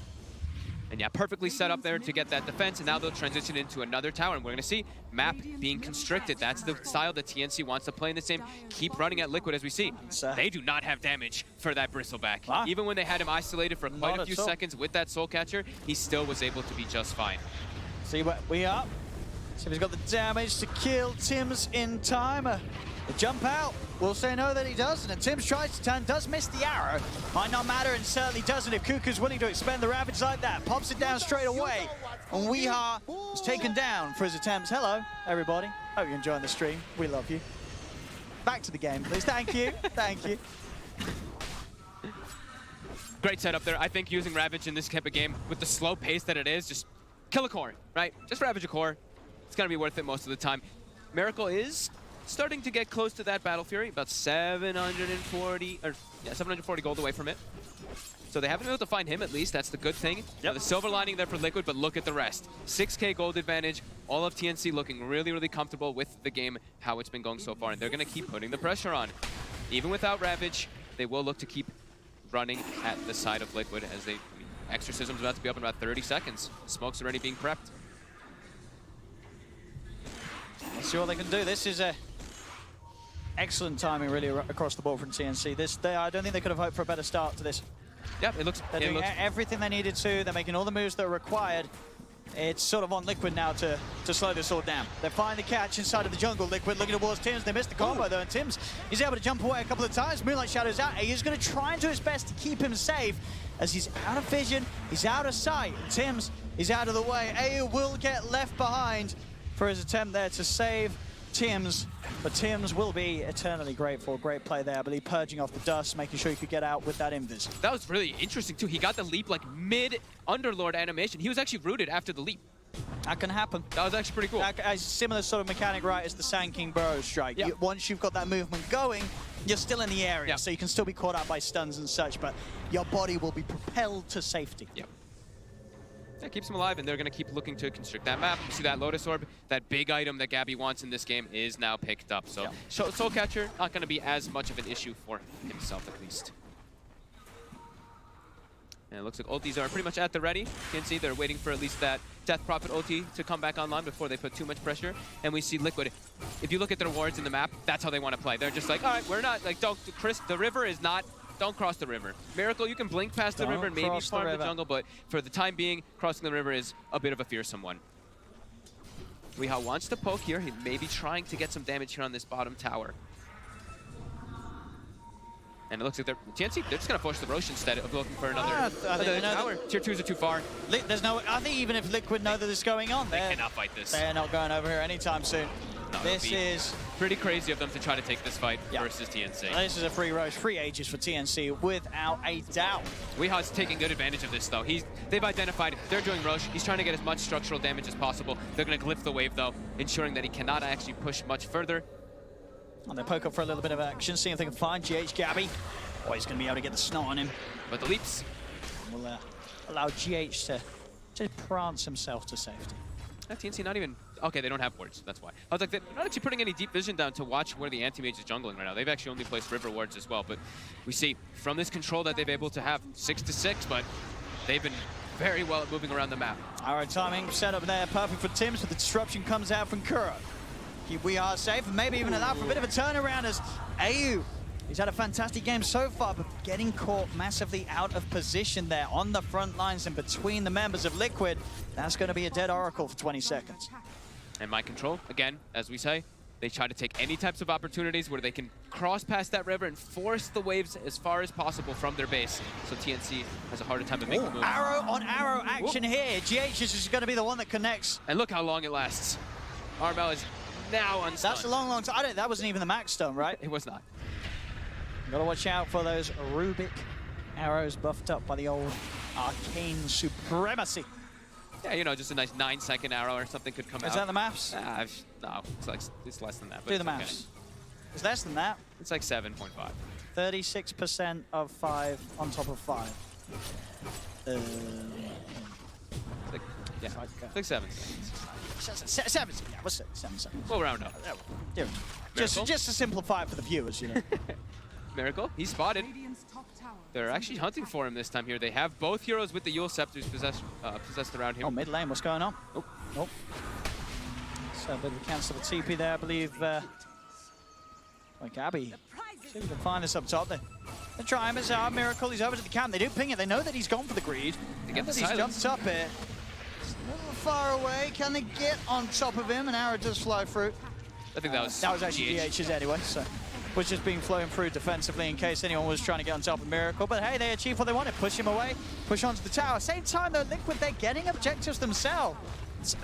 And yeah, perfectly set up there to get that defense, and now they'll transition into another tower, and we're going to see map being constricted. That's the style that TNC wants to play in this game. Keep running at Liquid as we see. They do not have damage for that Bristleback. Wow. Even when they had him isolated for quite a few seconds with that Soul Catcher, he still was able to be just fine. See what we are. See if he's got the damage to kill Tims in time. The jump out, we'll say no that he doesn't, and Tims tries to turn, does miss the arrow. Might not matter, and certainly doesn't if Kuku's willing to expend the Ravage like that. Pops it down straight away, and Weehaw is taken down for his attempts. Hello, everybody. Hope you're enjoying the stream. We love you. Back to the game, please. Thank you. Thank you. Great setup there. I think using Ravage in this type of game, with the slow pace that it is, just kill a core, right? Just Ravage a core. It's going to be worth it most of the time. Miracle is starting to get close to that Battle Fury, about 740 gold away from it. So they haven't been able to find him, at least. That's the good thing. Yep. The silver lining there for Liquid, but look at the rest. 6K gold advantage. All of TNC looking really, really comfortable with the game, how it's been going so far. And they're going to keep putting the pressure on. Even without Ravage, they will look to keep running at the side of Liquid as they... Exorcism's about to be up in about 30 seconds. Smoke's already being prepped. Let's see what they can do. This is a excellent timing, really, across the board from TNC. I don't think they could have hoped for a better start to this. Yeah, it looks... They're doing everything they needed to. They're making all the moves that are required. It's sort of on Liquid now to slow this all down. They find the catch inside of the jungle. Liquid looking towards Tims. They missed the combo though, and Tims is able to jump away a couple of times. Moonlight Shadow's out. He's going to try and do his best to keep him safe as he's out of vision, he's out of sight. Tims is out of the way. AU will get left behind for his attempt there to save Tims, but Tims will be eternally grateful. Great play there, I believe, purging off the dust, making sure he could get out with that invis. That was really interesting too. He got the leap like mid-Underlord animation. He was actually rooted after the leap. That can happen. That was actually pretty cool. A similar sort of mechanic, right, as the Sand King Burrow strike. Yep. Once you've got that movement going, you're still in the area, so you can still be caught out by stuns and such, but your body will be propelled to safety. Yep. That keeps him alive, and they're going to keep looking to constrict that map. You see that Lotus Orb, that big item that Gabby wants in this game, is now picked up. So Soul Catcher, not going to be as much of an issue for himself, at least. And it looks like ultis are pretty much at the ready. You can see they're waiting for at least that Death Prophet ulti to come back online before they put too much pressure. And we see Liquid. If you look at their wards in the map, that's how they want to play. They're just like, all right, we're not, like, don't, Chris, the river is not, don't cross the river. Miracle, you can blink past the river and maybe farm the jungle, but for the time being, crossing the river is a bit of a fearsome one. Weehaw wants to poke here. He may be trying to get some damage here on this bottom tower. And it looks like they're TNC. They're just gonna force the Rosh instead of looking for another tower. Tier 2s are too far. There's no. I think even if Liquid know that this is going on, they cannot fight this. They're not going over here anytime soon. No, this is pretty crazy of them to try to take this fight versus TNC. This is a free Rosh, free ages for TNC without a doubt. Weehaw's taking good advantage of this though. They've identified they're doing Rosh. He's trying to get as much structural damage as possible. They're gonna glyph the wave though, ensuring that he cannot actually push much further. And they poke up for a little bit of action, seeing if they can find GH Gabby. Oh, he's going to be able to get the snot on him. But the leaps will allow GH to prance himself to safety. That TNC not even... Okay, they don't have wards, that's why. I was like, they're not actually putting any deep vision down to watch where the anti-mage is jungling right now. They've actually only placed river wards as well, but we see from this control that they've been able to have 6-6, but they've been very well at moving around the map. All right, timing set up there, perfect for Tims, but the disruption comes out from Kuro. We are safe, and maybe even allow for a bit of a turnaround as AU. He's had a fantastic game so far, but getting caught massively out of position there on the front lines and between the members of Liquid. That's going to be a dead Oracle for 20 seconds. And mind control, again, as we say, they try to take any types of opportunities where they can cross past that river and force the waves as far as possible from their base. So TNC has a harder time to make the move. Arrow on arrow action here. GH is just going to be the one that connects. And look how long it lasts. Armel is now unstunned. That's a long, long time. That wasn't even the max stun, right? It was not. Gotta watch out for those Rubik arrows buffed up by the old arcane supremacy. Yeah, you know, just a nice 9-second arrow or something could come out. Is that the maps? No, it's less than that. But do the maps. Okay. It's less than that. It's like 7.5. 36% of 5 on top of 5. It's like 7 seconds. 7, yeah, what's it? 7 seconds. We'll round up. Just to simplify it for the viewers, you know. Miracle, he's spotted. They're actually hunting for him this time here. They have both heroes with the Yule Scepters possessed around him. Oh, mid lane, what's going on? Nope. Nope. So a bit of a cancel of TP there, I believe. Like Gabby. See if we can find this up top there. They're trying this out. Miracle, he's over to the camp. They do ping it. They know that he's gone for the greed. They get the he's jumped up here. A little far away. Can they get on top of him? An arrow does fly through. I think that was actually GH's anyway, so was just being flown through defensively in case anyone was trying to get on top of Miracle. But hey, they achieved what they wanted. Push him away, push onto the tower. Same time though, Liquid, they're getting objectives themselves.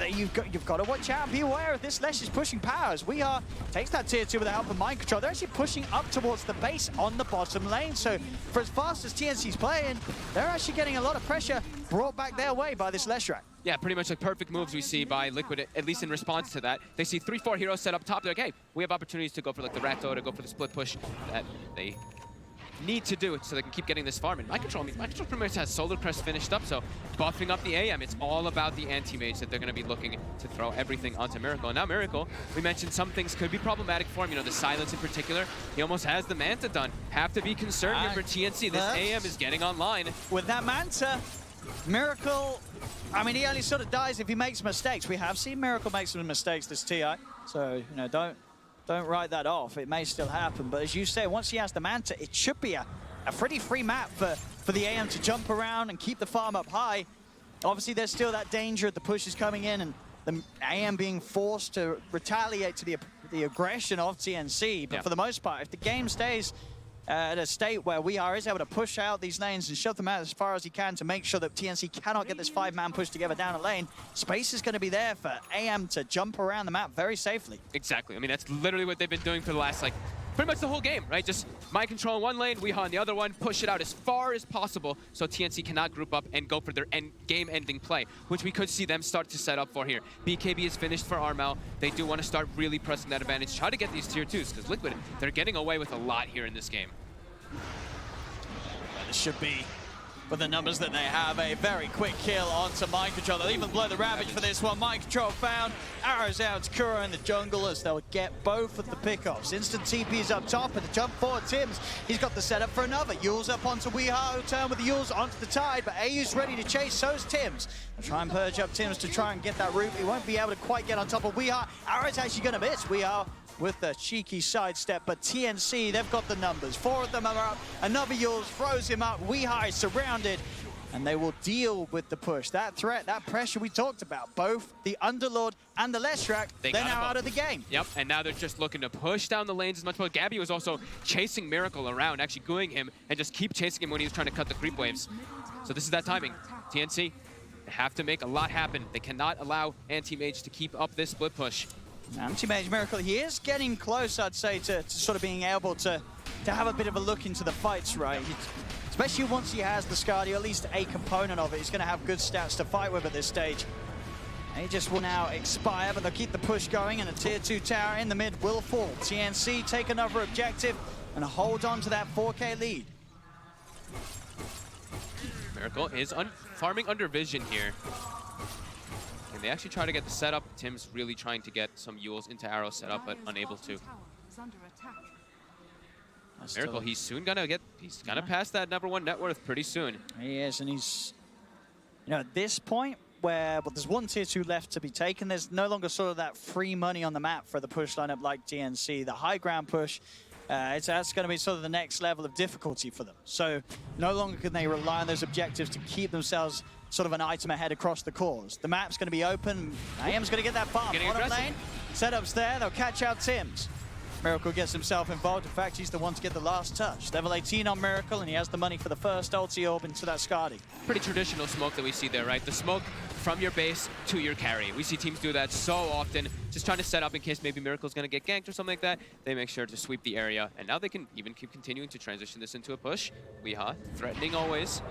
you've got to watch out and be aware of this. Lesh is pushing powers. We are takes that tier 2 with the help of mind control. They're actually pushing up towards the base on the bottom lane. So for as fast as TNC's playing, they're actually getting a lot of pressure brought back their way by this Leshrac. Yeah, pretty much like perfect moves we see by Liquid, at least in response to that. They see 3-4 heroes set up top. They're like, hey, we have opportunities to go for like the Ratto, to go for the split push that they need to do it so they can keep getting this farm. And My Control pretty much has Solar Crest finished up, so buffing up the AM. It's all about the anti-mage that they're going to be looking to throw everything onto Miracle. And now Miracle, we mentioned some things could be problematic for him. You know, the silence in particular. He almost has the Manta done. Have to be concerned here for TNC. This AM is getting online. With that Manta, Miracle, I mean, he only sort of dies if he makes mistakes. We have seen Miracle make some mistakes this TI, so, you know, don't write that off. It may still happen, but as you say, once he has the Manta, it should be a pretty free map for the AM to jump around and keep the farm up high. Obviously, there's still that danger of the pushes coming in and the AM being forced to retaliate to the aggression of TNC, but for the most part, if the game stays at a state where WeHa is able to push out these lanes and shove them out as far as he can to make sure that TNC cannot get this 5-man push together down a lane, space is going to be there for AM to jump around the map very safely. Exactly. I mean, that's literally what they've been doing for the last, like, pretty much the whole game, right? Just mind control in one lane, WeHa in the other one, push it out as far as possible so TNC cannot group up and go for their game-ending play, which we could see them start to set up for here. BKB is finished for Armel. They do want to start really pressing that advantage, try to get these tier 2s, because Liquid, they're getting away with a lot here in this game. This should be, with the numbers that they have, a very quick kill onto Mind Control. They'll even blow the Ravage for this one. Mind Control found. Arrows out to Kuro in the jungle as they'll get both of the pickoffs. Instant TP's up top and the jump forward Tims. He's got the setup for another. Yule's up onto WeHa, who turn with the Yule's onto the Tide, but AU's ready to chase, so's Tims. They'll try and purge up Tims to try and get that root. He won't be able to quite get on top of WeHa. Arrow's actually going to miss WeHa with the cheeky sidestep, but TNC, they've got the numbers. 4 of them are up. Another Yules throws him up. WeHa is surrounded, and they will deal with the push. That threat, that pressure we talked about, both the Underlord and the Leshrac, they're now out of the game. Yep, and now they're just looking to push down the lanes as much. But Gabby was also chasing Miracle around, actually gooing him, and just keep chasing him when he was trying to cut the creep waves. So this is that timing. TNC, they have to make a lot happen. They cannot allow Anti-Mage to keep up this split push. Anti-Mage Miracle, he is getting close, I'd say, to sort of being able to have a bit of a look into the fights, right? Especially once he has the Skadi, at least a component of it. He's going to have good stats to fight with at this stage. Aegis will now expire, but they'll keep the push going, and a tier 2 tower in the mid will fall. TNC take another objective and hold on to that 4K lead. Miracle is farming under vision here. And they actually try to get the setup. Tim's really trying to get some Yules into Arrow setup, but unable to. Miracle, he's soon gonna pass that #1 net worth pretty soon. He is, and he's, you know, at this point where there's 1 tier 2 left to be taken, there's no longer sort of that free money on the map for the push lineup like TNC. The high ground push, that's going to be sort of the next level of difficulty for them. So no longer can they rely on those objectives to keep themselves sort of an item ahead across the cores. The map's going to be open. AM's going to get that farm. Bottom lane, setups there, they'll catch out Tims. Miracle gets himself involved. In fact, he's the one to get the last touch. Level 18 on Miracle, and he has the money for the first ulti orb into that Skadi. Pretty traditional smoke that we see there, right? The smoke from your base to your carry. We see teams do that so often, just trying to set up in case maybe Miracle's going to get ganked or something like that. They make sure to sweep the area, and now they can even keep continuing to transition this into a push. WeHa threatening always,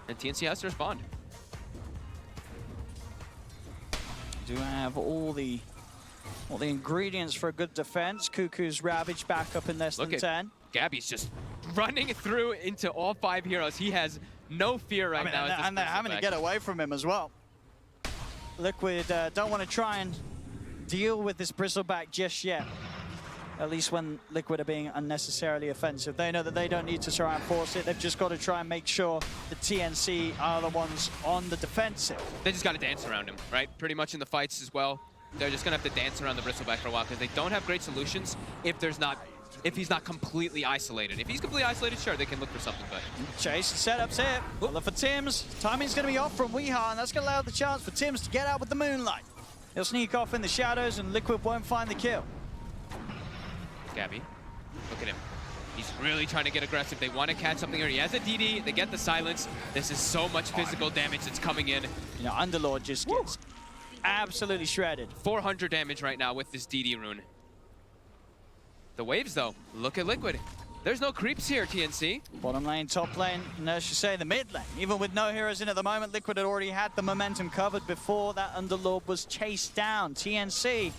and TNC has to respond. Do have all the ingredients for a good defense. Cuckoo's Ravage back up in less than 10. Gabby's just running through into all 5 heroes. He has no fear right now. And they're having to get away from him as well. Liquid don't want to try and deal with this Bristleback just yet. At least when Liquid are being unnecessarily offensive. They know that they don't need to try and force it. They've just got to try and make sure the TNC are the ones on the defensive. They just got to dance around him, right? Pretty much in the fights as well. They're just going to have to dance around the Bristleback for a while because they don't have great solutions if he's not completely isolated. If he's completely isolated, sure, they can look for something, but... Chase setups here. Look for Tims. Timing's going to be off from WeHa, and that's going to allow the chance for Tims to get out with the Moonlight. He'll sneak off in the shadows, and Liquid won't find the kill. Gabby, look at him. He's really trying to get aggressive. They want to catch something here. He has a DD. They get the silence. This is so much physical damage that's coming in. You know, Underlord just gets absolutely shredded. 400 damage right now with this DD rune. The waves, though, look at Liquid. There's no creeps here, TNC. Bottom lane, top lane, and as you say, the mid lane. Even with no heroes in at the moment, Liquid had already had the momentum covered before that Underlord was chased down. TNC,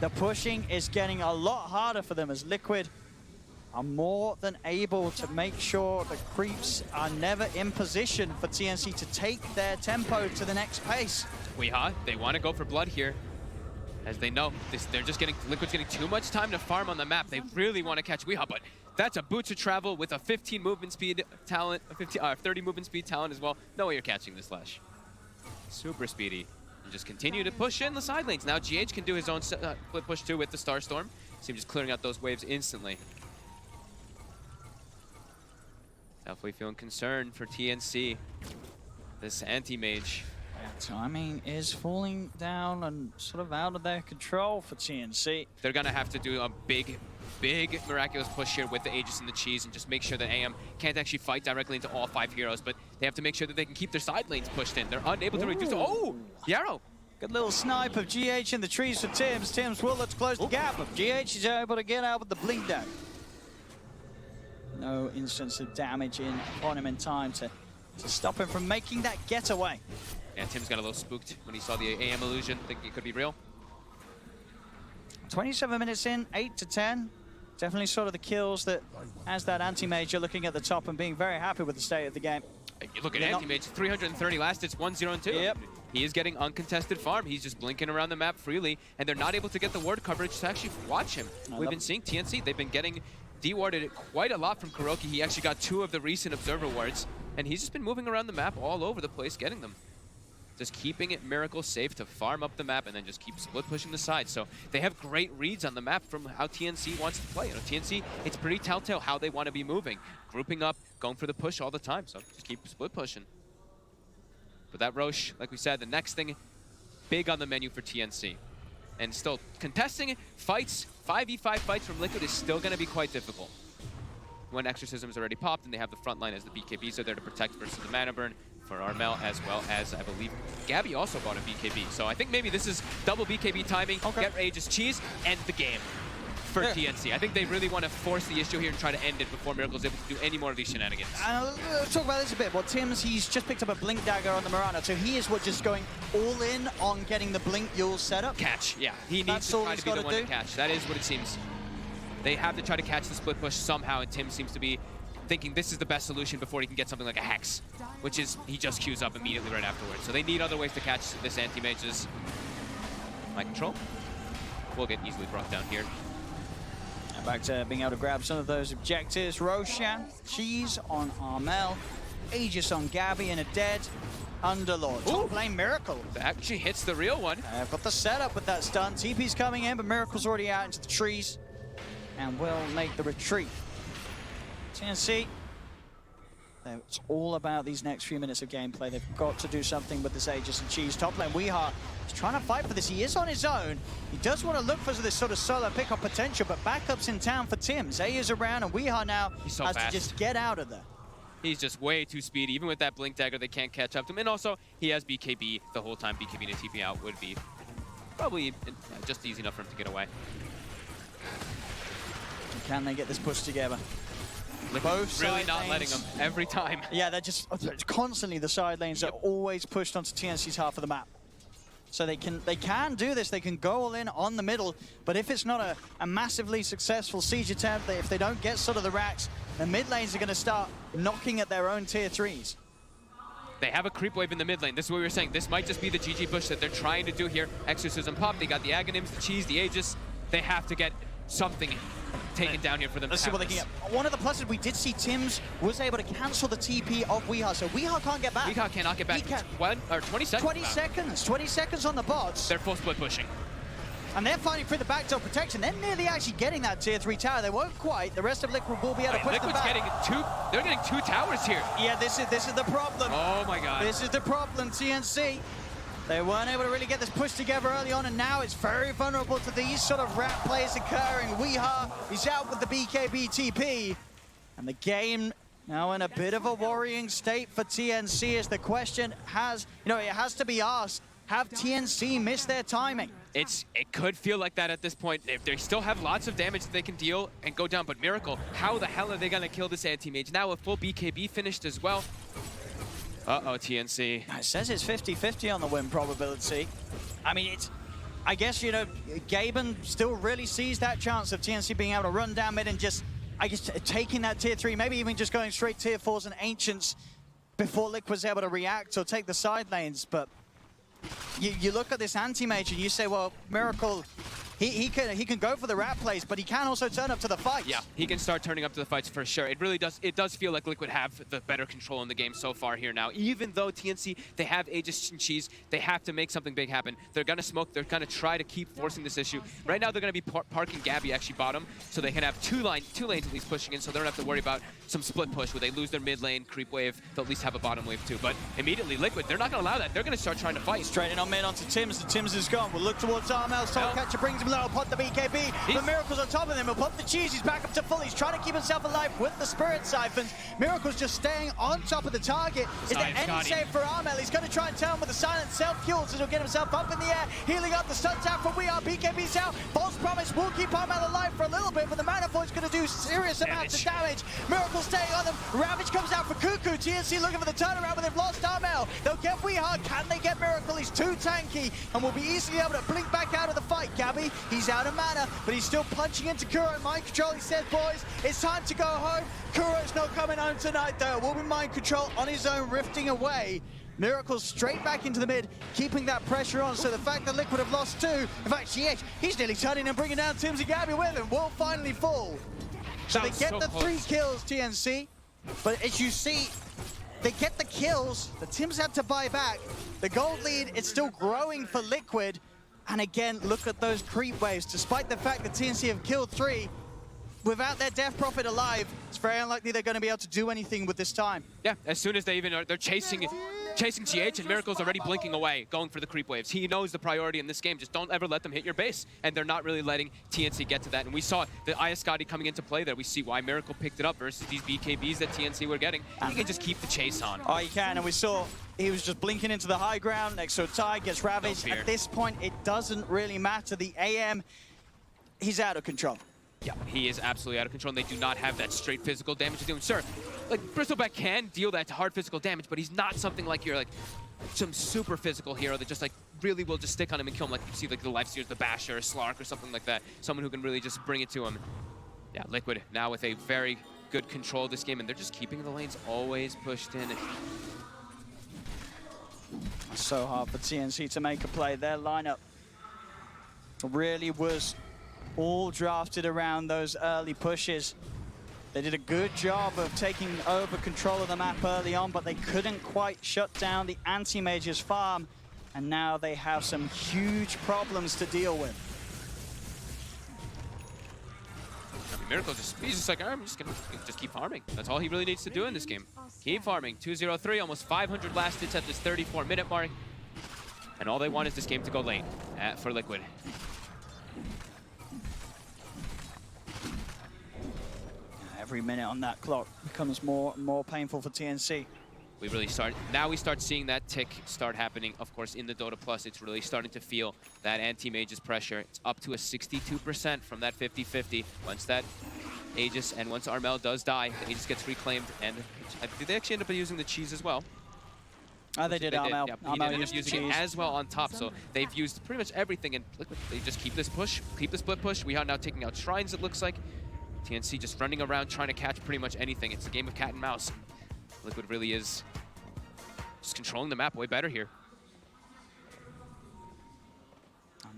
the pushing is getting a lot harder for them as Liquid are more than able to make sure the creeps are never in position for TNC to take their tempo to the next pace. Weeha, they want to go for blood here. As they know, they're just getting, Liquid's getting too much time to farm on the map. They really want to catch Weeha, but that's a boot to travel with a 15 movement speed talent, 30 movement speed talent as well. No way you're catching this Slash. Super speedy. And just continue to push in the side lanes. Now GH can do his own flip push too with the Starstorm. See him just clearing out those waves instantly. Definitely feeling concerned for TNC. This anti-mage. Timing is falling down and sort of out of their control for TNC. They're going to have to do a big miraculous push here with the Aegis and the Cheese and just make sure that AM can't actually fight directly into all 5 heroes, but they have to make sure that they can keep their side lanes pushed in. They're unable to reduce. Oh! Yarrow! Good little snipe of GH in the trees for Tims. Tims will look to close the gap, but GH is able to get out with the blink down. No instance of damage on him in time to stop him from making that getaway. Yeah, Tim's got a little spooked when he saw the AM illusion, thinking it could be real. 27 minutes in, 8 to 10. Definitely sort of the kills that, as that anti-mage, you're looking at the top and being very happy with the state of the game. You look at anti-mage, 330 last, it's 1-0-2. Yep. He is getting uncontested farm. He's just blinking around the map freely, and they're not able to get the ward coverage to actually watch him. We've been seeing TNC, they've been getting de-warded quite a lot from Kuroki. He actually got 2 of the recent observer wards, and he's just been moving around the map all over the place, getting them. Just keeping it Miracle safe to farm up the map and then just keep split pushing the side. So they have great reads on the map from how TNC wants to play. You know, TNC, it's pretty telltale how they want to be moving. Grouping up, going for the push all the time. So just keep split pushing. But that Roche, like we said, the next thing big on the menu for TNC. And still contesting fights, 5v5 fights from Liquid is still going to be quite difficult. When Exorcism is already popped and they have the front line as the BKBs are there to protect versus the mana burn for Armel, as well as, I believe, Gabby also bought a BKB. So I think maybe this is double BKB timing, get Aegis Cheese, end the game for TNC. I think they really want to force the issue here and try to end it before Miracle is able to do any more of these shenanigans. Let's talk about this a bit. Well, Tim's, he's just picked up a Blink Dagger on the Mirana, so he is just going all in on getting the Blink Yule set up. Catch, yeah. He needs to try to be the one to catch. That is what it seems. They have to try to catch the split push somehow, and Tim seems to be thinking this is the best solution before he can get something like a Hex, which is he just queues up immediately right afterwards. So they need other ways to catch this anti-mage's mind control. Will get easily brought down here. And back to being able to grab some of those objectives. Roshan, Cheese on Armel, Aegis on Gabby, and a dead Underlord. Top lane Miracle. That actually hits the real one. Got the setup with that stun. TP's coming in, but Miracle's already out into the trees and will make the retreat. TNC, it's all about these next few minutes of gameplay. They've got to do something with this Aegis and Cheese. Top lane, Weeha is trying to fight for this. He is on his own. He does want to look for this sort of solo pick-up potential, but backups in town for Tim. Zay is around, and Weeha now has to just get out of there. He's just way too speedy. Even with that Blink Dagger, they can't catch up to him. And also, he has BKB the whole time. BKB to TP out would be probably just easy enough for him to get away. Can they get this push together? Both really not letting them every time. Yeah, they're just constantly the side lanes are always pushed onto TNC's half of the map. So they can do this. They can go all in on the middle. But if it's not a massively successful siege attempt, if they don't get sort of the racks, the mid lanes are going to start knocking at their own tier 3s. They have a creep wave in the mid lane. This is what we were saying. This might just be the GG push that they're trying to do here. Exorcism pop. They got the Aghanims, the Cheese, the Aegis. They have to get something taken down here for them. Let's see what they can get. One of the pluses, we did see Tims was able to cancel the TP of Weeha, so Weeha can't get back. Weeha cannot get back. 20 seconds. 20 seconds. 20 seconds on the bots. They're full split pushing. And they're fighting through the backdoor protection. They're nearly actually getting that tier 3 tower. They won't quite. The rest of Liquid will be able to push them back. They're getting 2 towers here. Yeah, this is the problem. Oh my god. This is the problem, TNC. They weren't able to really get this push together early on, and now it's very vulnerable to these sort of rat plays occurring. Weeha is out with the BKB TP. And the game now in a bit of a worrying state for TNC as the question has, it has to be asked, have TNC missed their timing? It could feel like that at this point. They still have lots of damage that they can deal and go down, but Miracle, how the hell are they gonna kill this anti-mage? Now a full BKB finished as well. Uh-oh, TNC. It says it's 50-50 on the win probability. I mean, I guess, you know, Gaben still really sees that chance of TNC being able to run down mid and just, I guess, taking that tier 3, maybe even just going straight tier 4s and Ancients before Liquid's able to react or take the side lanes, but you look at this anti-mage and you say, well, Miracle, he can go for the rat plays, but he can also turn up to the fight. Yeah, he can start turning up to the fights for sure. It really does. It does feel like Liquid have the better control in the game so far here now. Even though TNC, they have Aegis and Cheese, they have to make something big happen. They're gonna smoke. They're gonna try to keep forcing this issue. Right now, they're gonna be parking Gabby actually bottom, so they can have two lanes at least pushing in, so they don't have to worry about some split push where they lose their mid lane creep wave. They'll at least have a bottom wave too. But immediately, Liquid, they're not gonna allow that. They're gonna start trying to fight. Straight in on mid onto Tims. The Tims is gone. We'll look towards Armel's. Soulcatcher brings him low. Pot the BKB. The Miracle's on top of them. He'll pop the cheese. He's back up to full. He's trying to keep himself alive with the Spirit Siphons. Miracle's just staying on top of the target. Is there any save for Armel? He's going to try and turn with the silent self-fuel, so he'll get himself up in the air. Healing up the stun's out from We Are. BKB's out. False Promise will keep Armel alive for a little bit, but the Mana Void's going to do serious amounts of damage. Miracle staying on them. Ravage comes out for Cuckoo. TNC looking for the turnaround, but they've lost Armel. They'll get Weehard. Can they get Miracle? He's too tanky and will be easily able to blink back out of the fight. Gabby, he's out of mana, but he's still punching into Kuro. Mind control, he says, boys, it's time to go home. Kuro's not coming home tonight, though. Will be mind control on his own, rifting away. Miracle straight back into the mid, keeping that pressure on. So the fact that Liquid have lost two, in fact, he's nearly turning and bringing down Tims and Gabby with him, will finally fall. So they get the 3 kills, TNC. But as you see, they get the kills. The Tims had to buy back. The gold lead is still growing for Liquid. And again, look at those creep waves. Despite the fact that TNC have killed 3, without their Death Prophet alive, it's very unlikely they're going to be able to do anything with this time. Yeah, as soon as they even are, they're chasing GH, and Miracle's already blinking away, going for the creep waves. He knows the priority in this game. Just don't ever let them hit your base. And they're not really letting TNC get to that. And we saw the Iascati coming into play there. We see why Miracle picked it up versus these BKBs that TNC were getting. He can just keep the chase on. Oh, he can, and we saw he was just blinking into the high ground. Next to Ty gets ravaged. At this point, it doesn't really matter. The AM, he's out of control. Yeah, he is absolutely out of control, and they do not have that straight physical damage to do. Sure, like, Bristleback can deal that hard physical damage, but he's not something like you're like some super physical hero that just like really will just stick on him and kill him, like you see like the Lifesteers, the Basher, Slark, or something like that. Someone who can really just bring it to him. Yeah, Liquid now with a very good control of this game, and they're just keeping the lanes always pushed in. So hard for TNC to make a play. Their lineup really was all drafted around those early pushes. They did a good job of taking over control of the map early on, but they couldn't quite shut down the anti-mage's farm, and now they have some huge problems to deal with. Miracle he's just like, I'm just gonna keep farming. That's all he really needs to do in this game. Keep farming. 2-0-3, almost 500 last hits at this 34-minute mark. And all they want is this game to go late for Liquid. Every minute on that clock becomes more and more painful for TNC. We really start seeing that tick start happening. Of course, in the Dota Plus, it's really starting to feel that anti-mage's pressure. It's up to a 62% from that 50-50. Once that Aegis and once Armel does die, the Aegis gets reclaimed. And did they actually end up using the cheese as well? They did, Armel. Yeah, he ended up using it as well on top, so they've used pretty much everything, and Liquid, they just keep this push, keep the split push. We are now taking out shrines, it looks like. TNC just running around trying to catch pretty much anything. It's a game of cat and mouse. Liquid really is just controlling the map way better here.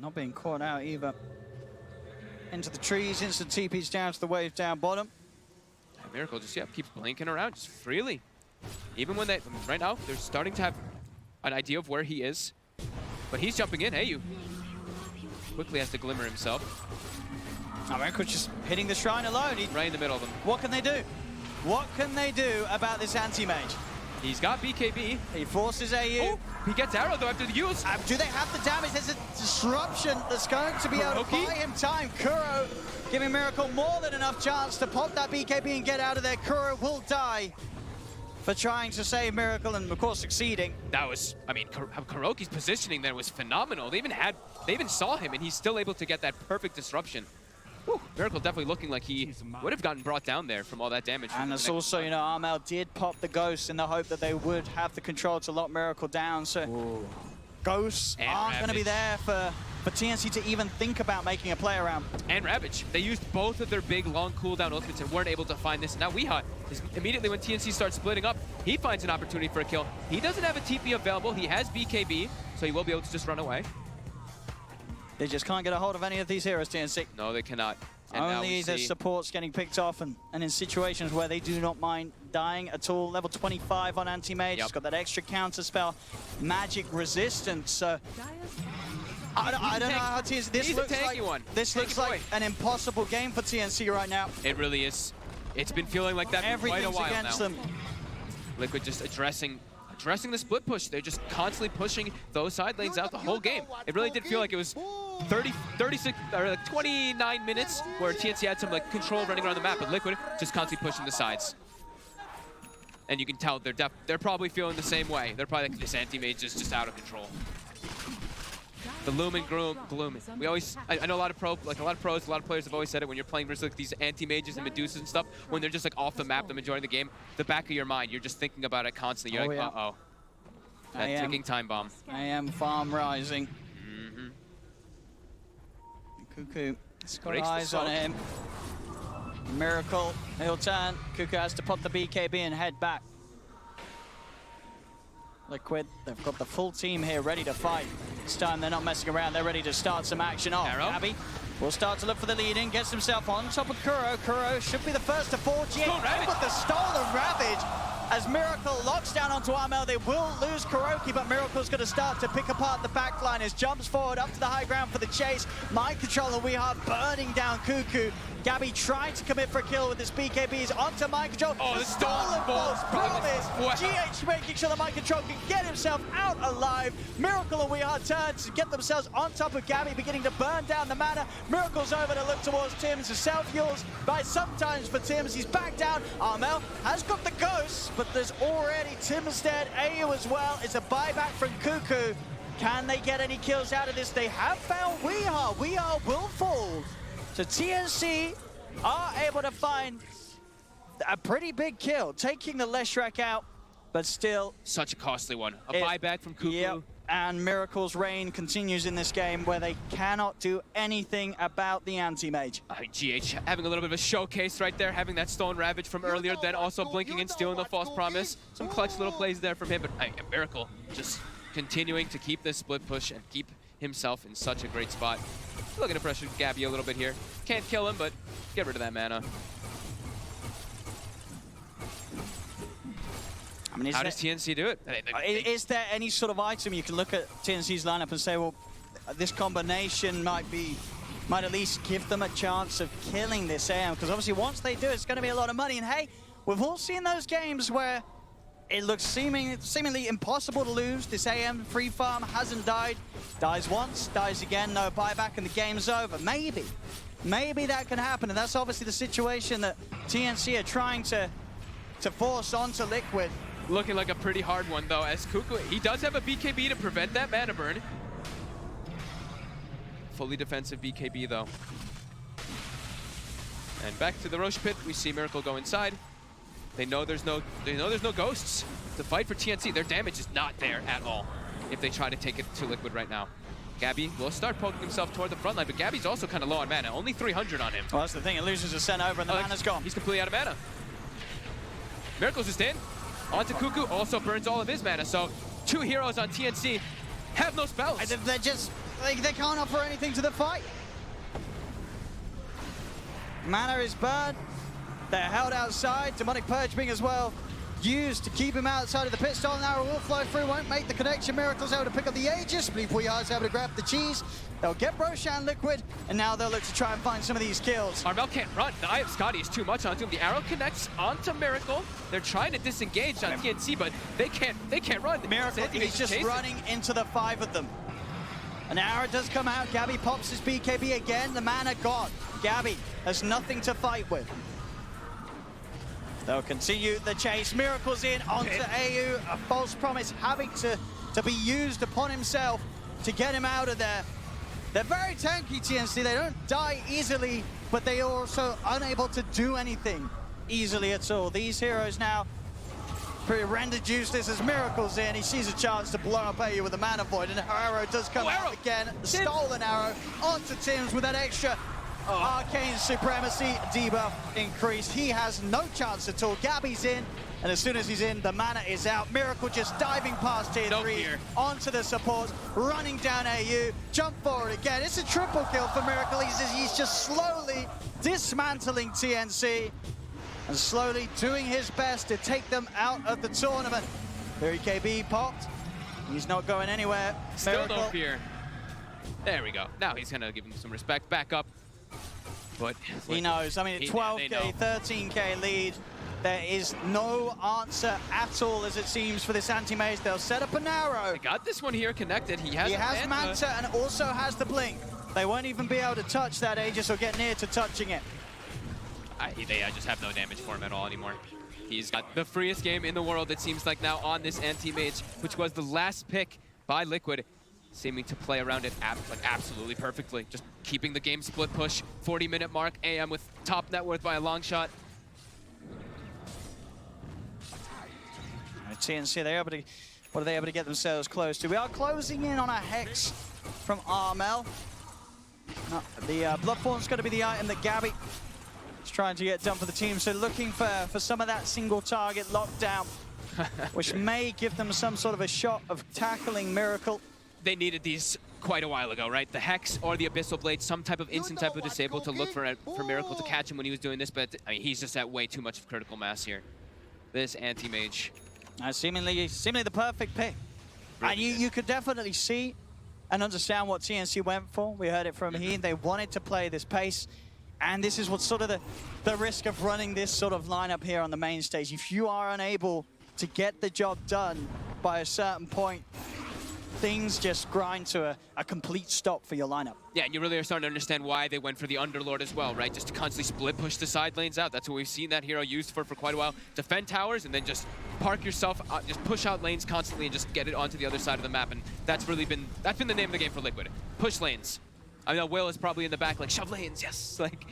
Not being caught out either. Into the trees, instant TPs down to the wave down bottom. And Miracle just, keeps blinking around just freely. Even when they, right now, they're starting to have an idea of where he is. But he's jumping in, hey you. Quickly has to glimmer himself. Miracle just hitting the shrine alone. Right in the middle of them. What can they do? What can they do about this anti-mage? He's got BKB. He forces AU. Oh, he gets arrow though after the use. Do they have the damage? There's a disruption that's going to be able to buy him time. Kuro giving Miracle more than enough chance to pop that BKB and get out of there. Kuro will die. for trying to save Miracle and, of course, succeeding. That was, I mean, KuroKy's positioning there was phenomenal. They even saw him, and he's still able to get that perfect disruption. Whew, Miracle definitely looking like he would have gotten brought down there from all that damage. And it's also, you know, Armel did pop the Ghost in the hope that they would have the control to lock Miracle down. So Ghosts and aren't going to be Ravage. there for TNC to even think about making a play around. And Ravage. They used both of their big long cooldown ultimates and weren't able to find this. Now Weehaw is immediately when TNC starts splitting up, he finds an opportunity for a kill. He doesn't have a TP available. He has BKB, so he will be able to just run away. They just can't get a hold of any of these heroes, TNC. No, they cannot. And now Only we the see supports getting picked off, and in situations where they do not mind dying at all. Level 25 on Anti-Mage, Yep. It's got that extra counter spell, magic resistance. So I don't know how TNC. This He's a looks tanky like one. this Tanky looks like boy. an impossible game for TNC right now. it really is. It's been feeling like that for quite a Everything's while against now. them. Liquid just addressing the split push. They're just constantly pushing those side lanes out the whole game. It really did feel like it was 36 or like 29 minutes where TNC had some like control running around the map, but Liquid just constantly pushing the sides. And you can tell they're probably feeling the same way. They're probably like, this anti-mage is just out of control. The Lumen Gloom. We always, I know a lot of pros, a lot of players have always said it when you're playing versus like these anti-mages and Medusas and stuff, when they're just like off the map the majority of the game, the back of your mind, you're just thinking about it constantly. You're like, yeah. uh-oh. That ticking time bomb. AM farm rising. Cuckoo, it's got Breaks the eyes on salt. him. Miracle, he'll turn. Cuckoo has to pop the BKB and head back. Liquid, they've got the full team here ready to fight. This time they're not messing around, they're ready to start some action off. Arrow. Gabby will start to look for the lead in, gets himself on top of Kuro. Kuro should be the first to fall. Stolen Ravage. With the stolen Ravage. As Miracle locks down onto Armel, they will lose KuroKy, but Miracle's going to start to pick apart the backline as jumps forward up to the high ground for the chase. Mind control, and we are burning down Cuckoo. Gabby trying to commit for a kill with his BKBs onto mind control. Oh, the stolen balls promise. Wow. GH making sure that mind control can get himself out alive. Miracle and Weehaw turn to get themselves on top of Gabby, beginning to burn down the mana. Miracle's over to look towards Tim's, self-heals by sometimes for Tim's. He's back down. Armel has got the ghost, but there's already Tim's dead. AU as well. It's a buyback from Cuckoo. Can they get any kills out of this? They have found Weehaw. Weehaw will fall. So TNC are able to find a pretty big kill, taking the Leshrac out, but still. Such a costly one. A buyback from Cuckoo. Yep. And Miracle's reign continues in this game where they cannot do anything about the anti-mage. GH having a little bit of a showcase right there, having that stolen Ravage from earlier, then also blinking and stealing the false promise. Some clutch little plays there from him, but Miracle just continuing to keep this split push and keep himself in such a great spot. Looking to pressure Gabby a little bit here. Can't kill him, but get rid of that mana. I mean, how does TNC do it? Is there any sort of item you can look at TNC's lineup and say, well, this combination might at least give them a chance of killing this AM? Because obviously once they do, it's going to be a lot of money. And hey, we've all seen those games where it looks seemingly impossible to lose. This AM free farm hasn't died. Dies once, dies again, no buyback, and the game's over. Maybe that can happen, and that's obviously the situation that TNC are trying to force onto Liquid. Looking like a pretty hard one, though, as Cuckoo, he does have a BKB to prevent that mana burn. Fully defensive BKB, though. And back to the Roche pit, we see Miracle go inside. They know there's no ghosts to fight for TNC. Their damage is not there at all if they try to take it to Liquid right now. Gabby will start poking himself toward the front line, but Gabby's also kind of low on mana. Only 300 on him. Well, that's the thing. It loses a cent over and the mana's gone. He's completely out of mana. Miracle's just in. Onto Cuckoo, also burns all of his mana. So 2 heroes on TNC have no spells. They're just, they can't offer anything to the fight. Mana is burned. They're held outside. Demonic Purge being as well used to keep him outside of the pit. Stolen Arrow will flow through, won't make the connection. Miracle's able to pick up the Aegis. Believe Weeha's able to grab the cheese. They'll get Roshan Liquid, and now they'll look to try and find some of these kills. Armel can't run. The Eye of Scotty is too much onto him. The arrow connects onto Miracle. They're trying to disengage on TNC, but they can't run. Miracle is just running into the 5 of them. An arrow does come out. Gabby pops his BKB again. The mana gone. Gabby has nothing to fight with. They'll continue the chase. Miracle's in onto AU. A false promise having to be used upon himself to get him out of there. They're very tanky, TNC. They don't die easily, but they are also unable to do anything easily at all. These heroes now pretty rendered useless as Miracle's in. He sees a chance to blow up AU with a Mana Void, and her arrow does come out again. The stolen arrow onto Tims with that extra Arcane Supremacy debuff increased. He has no chance at all. Gabby's in, and as soon as he's in, the mana is out. Miracle just diving past tier 3 onto the supports, running down AU, jump forward again. It's a triple kill for Miracle. He's just slowly dismantling TNC and slowly doing his best to take them out of the tournament. Here KB popped. He's not going anywhere. Still no fear. There we go. Now he's gonna give him some respect. Back up. But he knows. I mean, 12K, 13K lead. There is no answer at all, as it seems, for this anti-mage. They'll set up an arrow. They got this one here connected. He has Manta and also has the blink. They won't even be able to touch that Aegis or get near to touching it. They just have no damage for him at all anymore. He's got the freest game in the world, it seems like now, on this anti-mage, which was the last pick by Liquid, seeming to play around it absolutely perfectly. Just keeping the game split push. 40-minute mark. AM with top net worth by a long shot. TNC, what are they able to get themselves close to? We are closing in on a Hex from Armel. No, the Bloodthorn's going to be the item that Gabby is trying to get done for the team. So looking for some of that single target lockdown, which may give them some sort of a shot of tackling Miracle. They needed these quite a while ago, right? The Hex or the Abyssal Blade, some type of instant type of disable to look for Miracle to catch him when he was doing this, but I mean, he's just at way too much of critical mass here. This anti-mage. Seemingly the perfect pick. And you could definitely see and understand what TNC went for. We heard it from Heen. They wanted to play this pace. And this is what's sort of the risk of running this sort of lineup here on the main stage. If you are unable to get the job done by a certain point, things just grind to a complete stop for your lineup. Yeah, and you really are starting to understand why they went for the Underlord as well, right? Just to constantly split push the side lanes out. That's what we've seen that hero used for quite a while. Defend towers and then just park yourself, just push out lanes constantly and just get it onto the other side of the map. And that's been the name of the game for Liquid. Push lanes. I mean, Will is probably in the back like, shove lanes, yes! Like,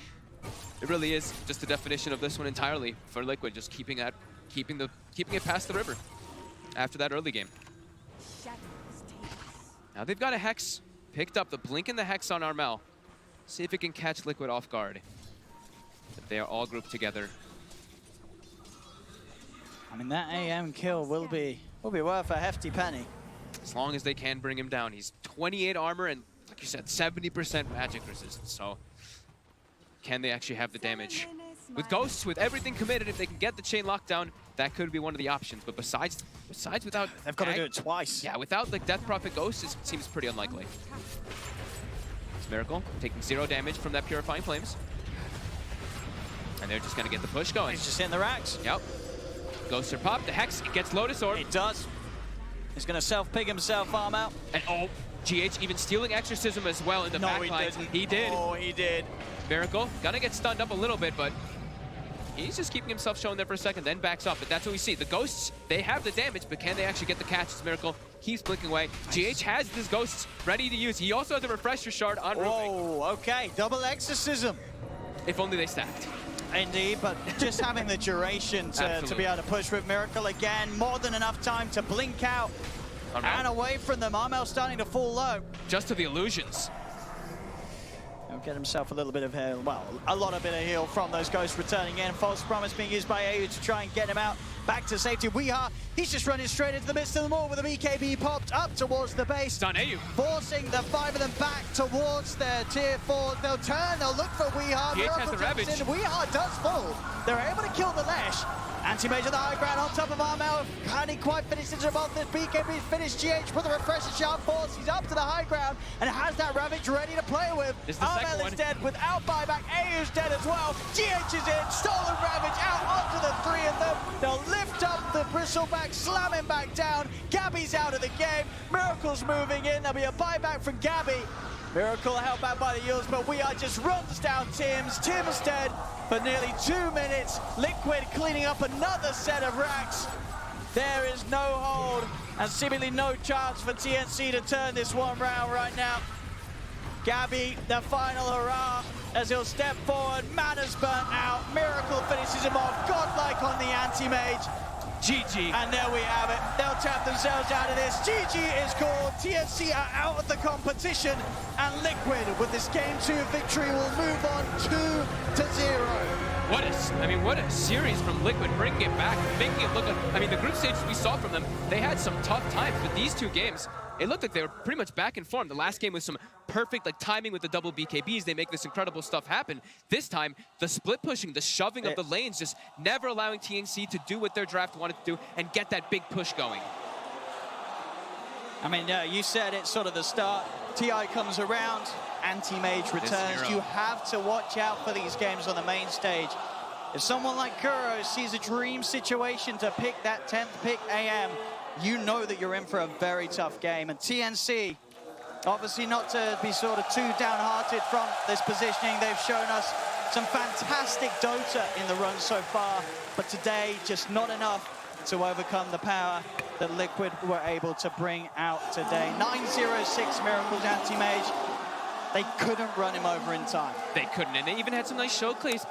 it really is just the definition of this one entirely for Liquid, just keeping it past the river after that early game. Now they've got a Hex picked up, the blink and the Hex on Armel. See if it can catch Liquid off guard. But they are all grouped together. I mean, that AM kill will be worth a hefty penny. As long as they can bring him down. He's 28 armor and, like you said, 70% magic resistance. So can they actually have the damage? With Ghosts, with everything committed, if they can get the chain lockdown, that could be one of the options. But besides without... They've got to do it twice. Yeah, without like Death Prophet Ghost, it seems pretty unlikely. It's Miracle taking 0 damage from that Purifying Flames. And they're just going to get the push going. He's just in the racks. Yep. Ghosts are popped. The Hex, it gets Lotus Orb. It does. He's going to self-pig himself, arm out. And GH even stealing Exorcism as well in the back line. He did. Oh, he did. Miracle, gonna get stunned up a little bit, but he's just keeping himself shown there for a second, then backs up. But that's what we see. The Ghosts, they have the damage, but can they actually get the catch? It's Miracle. Keeps blinking away. GH has his Ghosts ready to use. He also has a Refresher Shard on roofing. Oh, okay. Double Exorcism. If only they stacked. Indeed, but just having the duration to be able to push with Miracle again. More than enough time to blink out and away from them. Armel starting to fall low. Just to the illusions. He'll get himself a little bit of heal, well, a lot of bit of heal from those Ghosts returning in. False Promise being used by AU to try and get him out back to safety. He's just running straight into the midst of them all with a BKB popped up towards the base. Done AU. Forcing the 5 of them back towards their tier 4. They'll turn, they'll look for Weehaw. GH has the Ravage. Weehaw does fall. They're able to kill the Lesh. Anti-Mage on the high ground on top of Armel. Hadn't quite finished into both this BKB finished. GH with a Refresher Shard force. He's up to the high ground and has that Ravage ready to play with. Armel is dead without buyback. AU's dead as well. GH is in. Stolen Ravage out onto the 3 of them. They'll lift up the Bristleback, slam him back down. Gabby's out of the game. Miracle's moving in. There'll be a buyback from Gabby. Miracle held back by the Eels, but We Are just runs down Tims. Tims dead. for nearly 2 minutes. Liquid cleaning up another set of racks. There is no hold and seemingly no chance for TNC to turn this one round right now. Gabby, the final hurrah, as he'll step forward. Manners burnt out. Miracle finishes him off. Godlike on the anti-mage. GG. And there we have it. They'll tap themselves out of this. GG is called. TNC are out of the competition. And Liquid, with this Game 2 victory, will move on 2-0. What a series from Liquid, bringing it back, making it look like, the group stages we saw from them, they had some tough times, but these 2 games, it looked like they were pretty much back in form. The last game was some perfect timing with the double BKBs. They make this incredible stuff happen. This time, the split pushing, the shoving of the lanes, just never allowing TNC to do what their draft wanted to do and get that big push going. You said it sort of the start. TI comes around, anti-mage returns. You have to watch out for these games on the main stage. If someone like Kuro sees a dream situation to pick that 10th pick AM, you know that you're in for a very tough game. And TNC, obviously not to be sort of too downhearted from this positioning. They've shown us some fantastic DotA in the run so far, but today just not enough to overcome the power that Liquid were able to bring out today. 906 Miracles anti-mage. They couldn't run him over in time. They couldn't, and they even had some nice showcase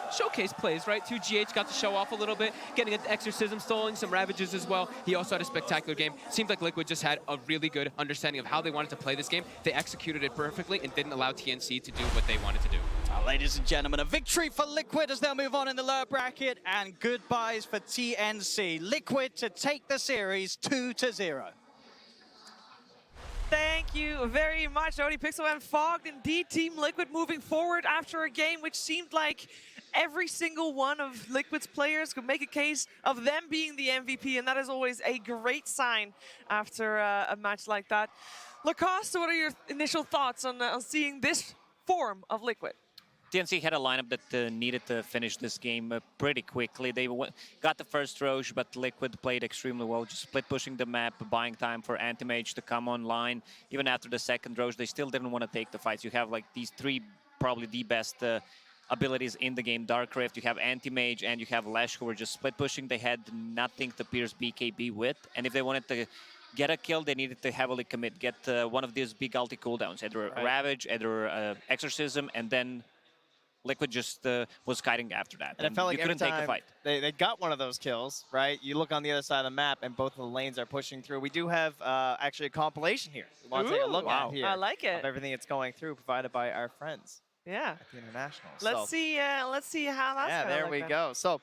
plays, right? 2GH got to show off a little bit, getting an exorcism, stoling some ravages as well. He also had a spectacular game. Seems like Liquid just had a really good understanding of how they wanted to play this game. They executed it perfectly and didn't allow TNC to do what they wanted to do. Ladies and gentlemen, a victory for Liquid as they'll move on in the lower bracket, and goodbyes for TNC. Liquid to take the series 2-0. Thank you very much, Odie Pixel and Fogged. Indeed, Team Liquid moving forward after a game which seemed like every single one of Liquid's players could make a case of them being the MVP, and that is always a great sign after a match like that. Lacoste, what are your initial thoughts on seeing this form of Liquid? TNC had a lineup that needed to finish this game pretty quickly. They got the first Roche, but Liquid played extremely well, just split pushing the map, buying time for Anti-Mage to come online. Even after the second Roche, they still didn't want to take the fights. You have like these 3, probably the best abilities in the game. Dark Rift, you have Anti-Mage, and you have Lash, who were just split pushing. They had nothing to pierce BKB with, and if they wanted to get a kill, they needed to heavily commit, get one of these big ulti cooldowns, either Ravage, either Exorcism, and then Liquid just was kiting after that. And it felt like you couldn't take the fight. They got one of those kills, right? You look on the other side of the map, and both of the lanes are pushing through. We do have actually a compilation here. We want to take a look at here. I like it. Of everything that's going through, provided by our friends. Yeah. At the International. Let's see how that's Yeah, there we go. So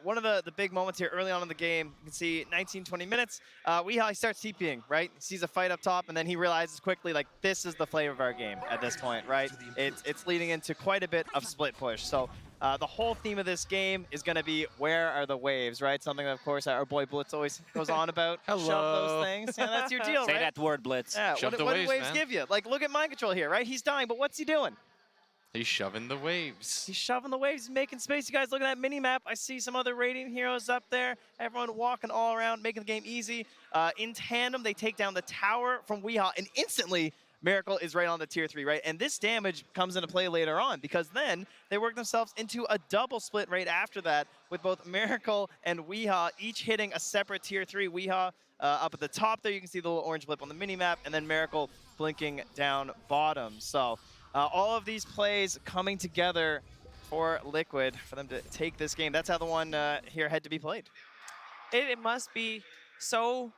one of the big moments here early on in the game, you can see 19, 20 minutes. Weehaw starts TPing, right? He sees a fight up top, and then he realizes quickly, like, this is the flavor of our game at this point, right? It's leading into quite a bit of split push. So the whole theme of this game is going to be, where are the waves, right? Something that, of course, our boy Blitz always goes on about. Hello. Shove those things. Yeah, that's your deal, Say right? that word, Blitz. Yeah, Shove what the do waves, waves man. give you? Like, look at Mind Control here, right? He's dying, but what's he doing? He's shoving the waves. He's shoving the waves, he's making space. You guys look at that mini-map. I see some other Radiant heroes up there. Everyone walking all around, making the game easy. In tandem, they take down the tower from Weehaw, and instantly, Miracle is right on the tier 3, right? And this damage comes into play later on, because then they work themselves into a double split right after that, with both Miracle and Weehaw each hitting a separate tier 3. Weehaw up at the top there, you can see the little orange blip on the mini-map, and then Miracle blinking down bottom. So all of these plays coming together for Liquid for them to take this game. That's how the one here had to be played. It must be so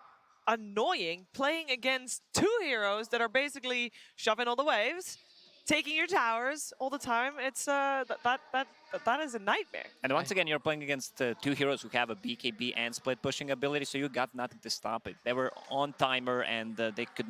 annoying playing against 2 heroes that are basically shoving all the waves, taking your towers all the time. It's that is a nightmare. And once again, you're playing against 2 heroes who have a BKB and split pushing ability, so you got nothing to stop it. They were on timer, and they could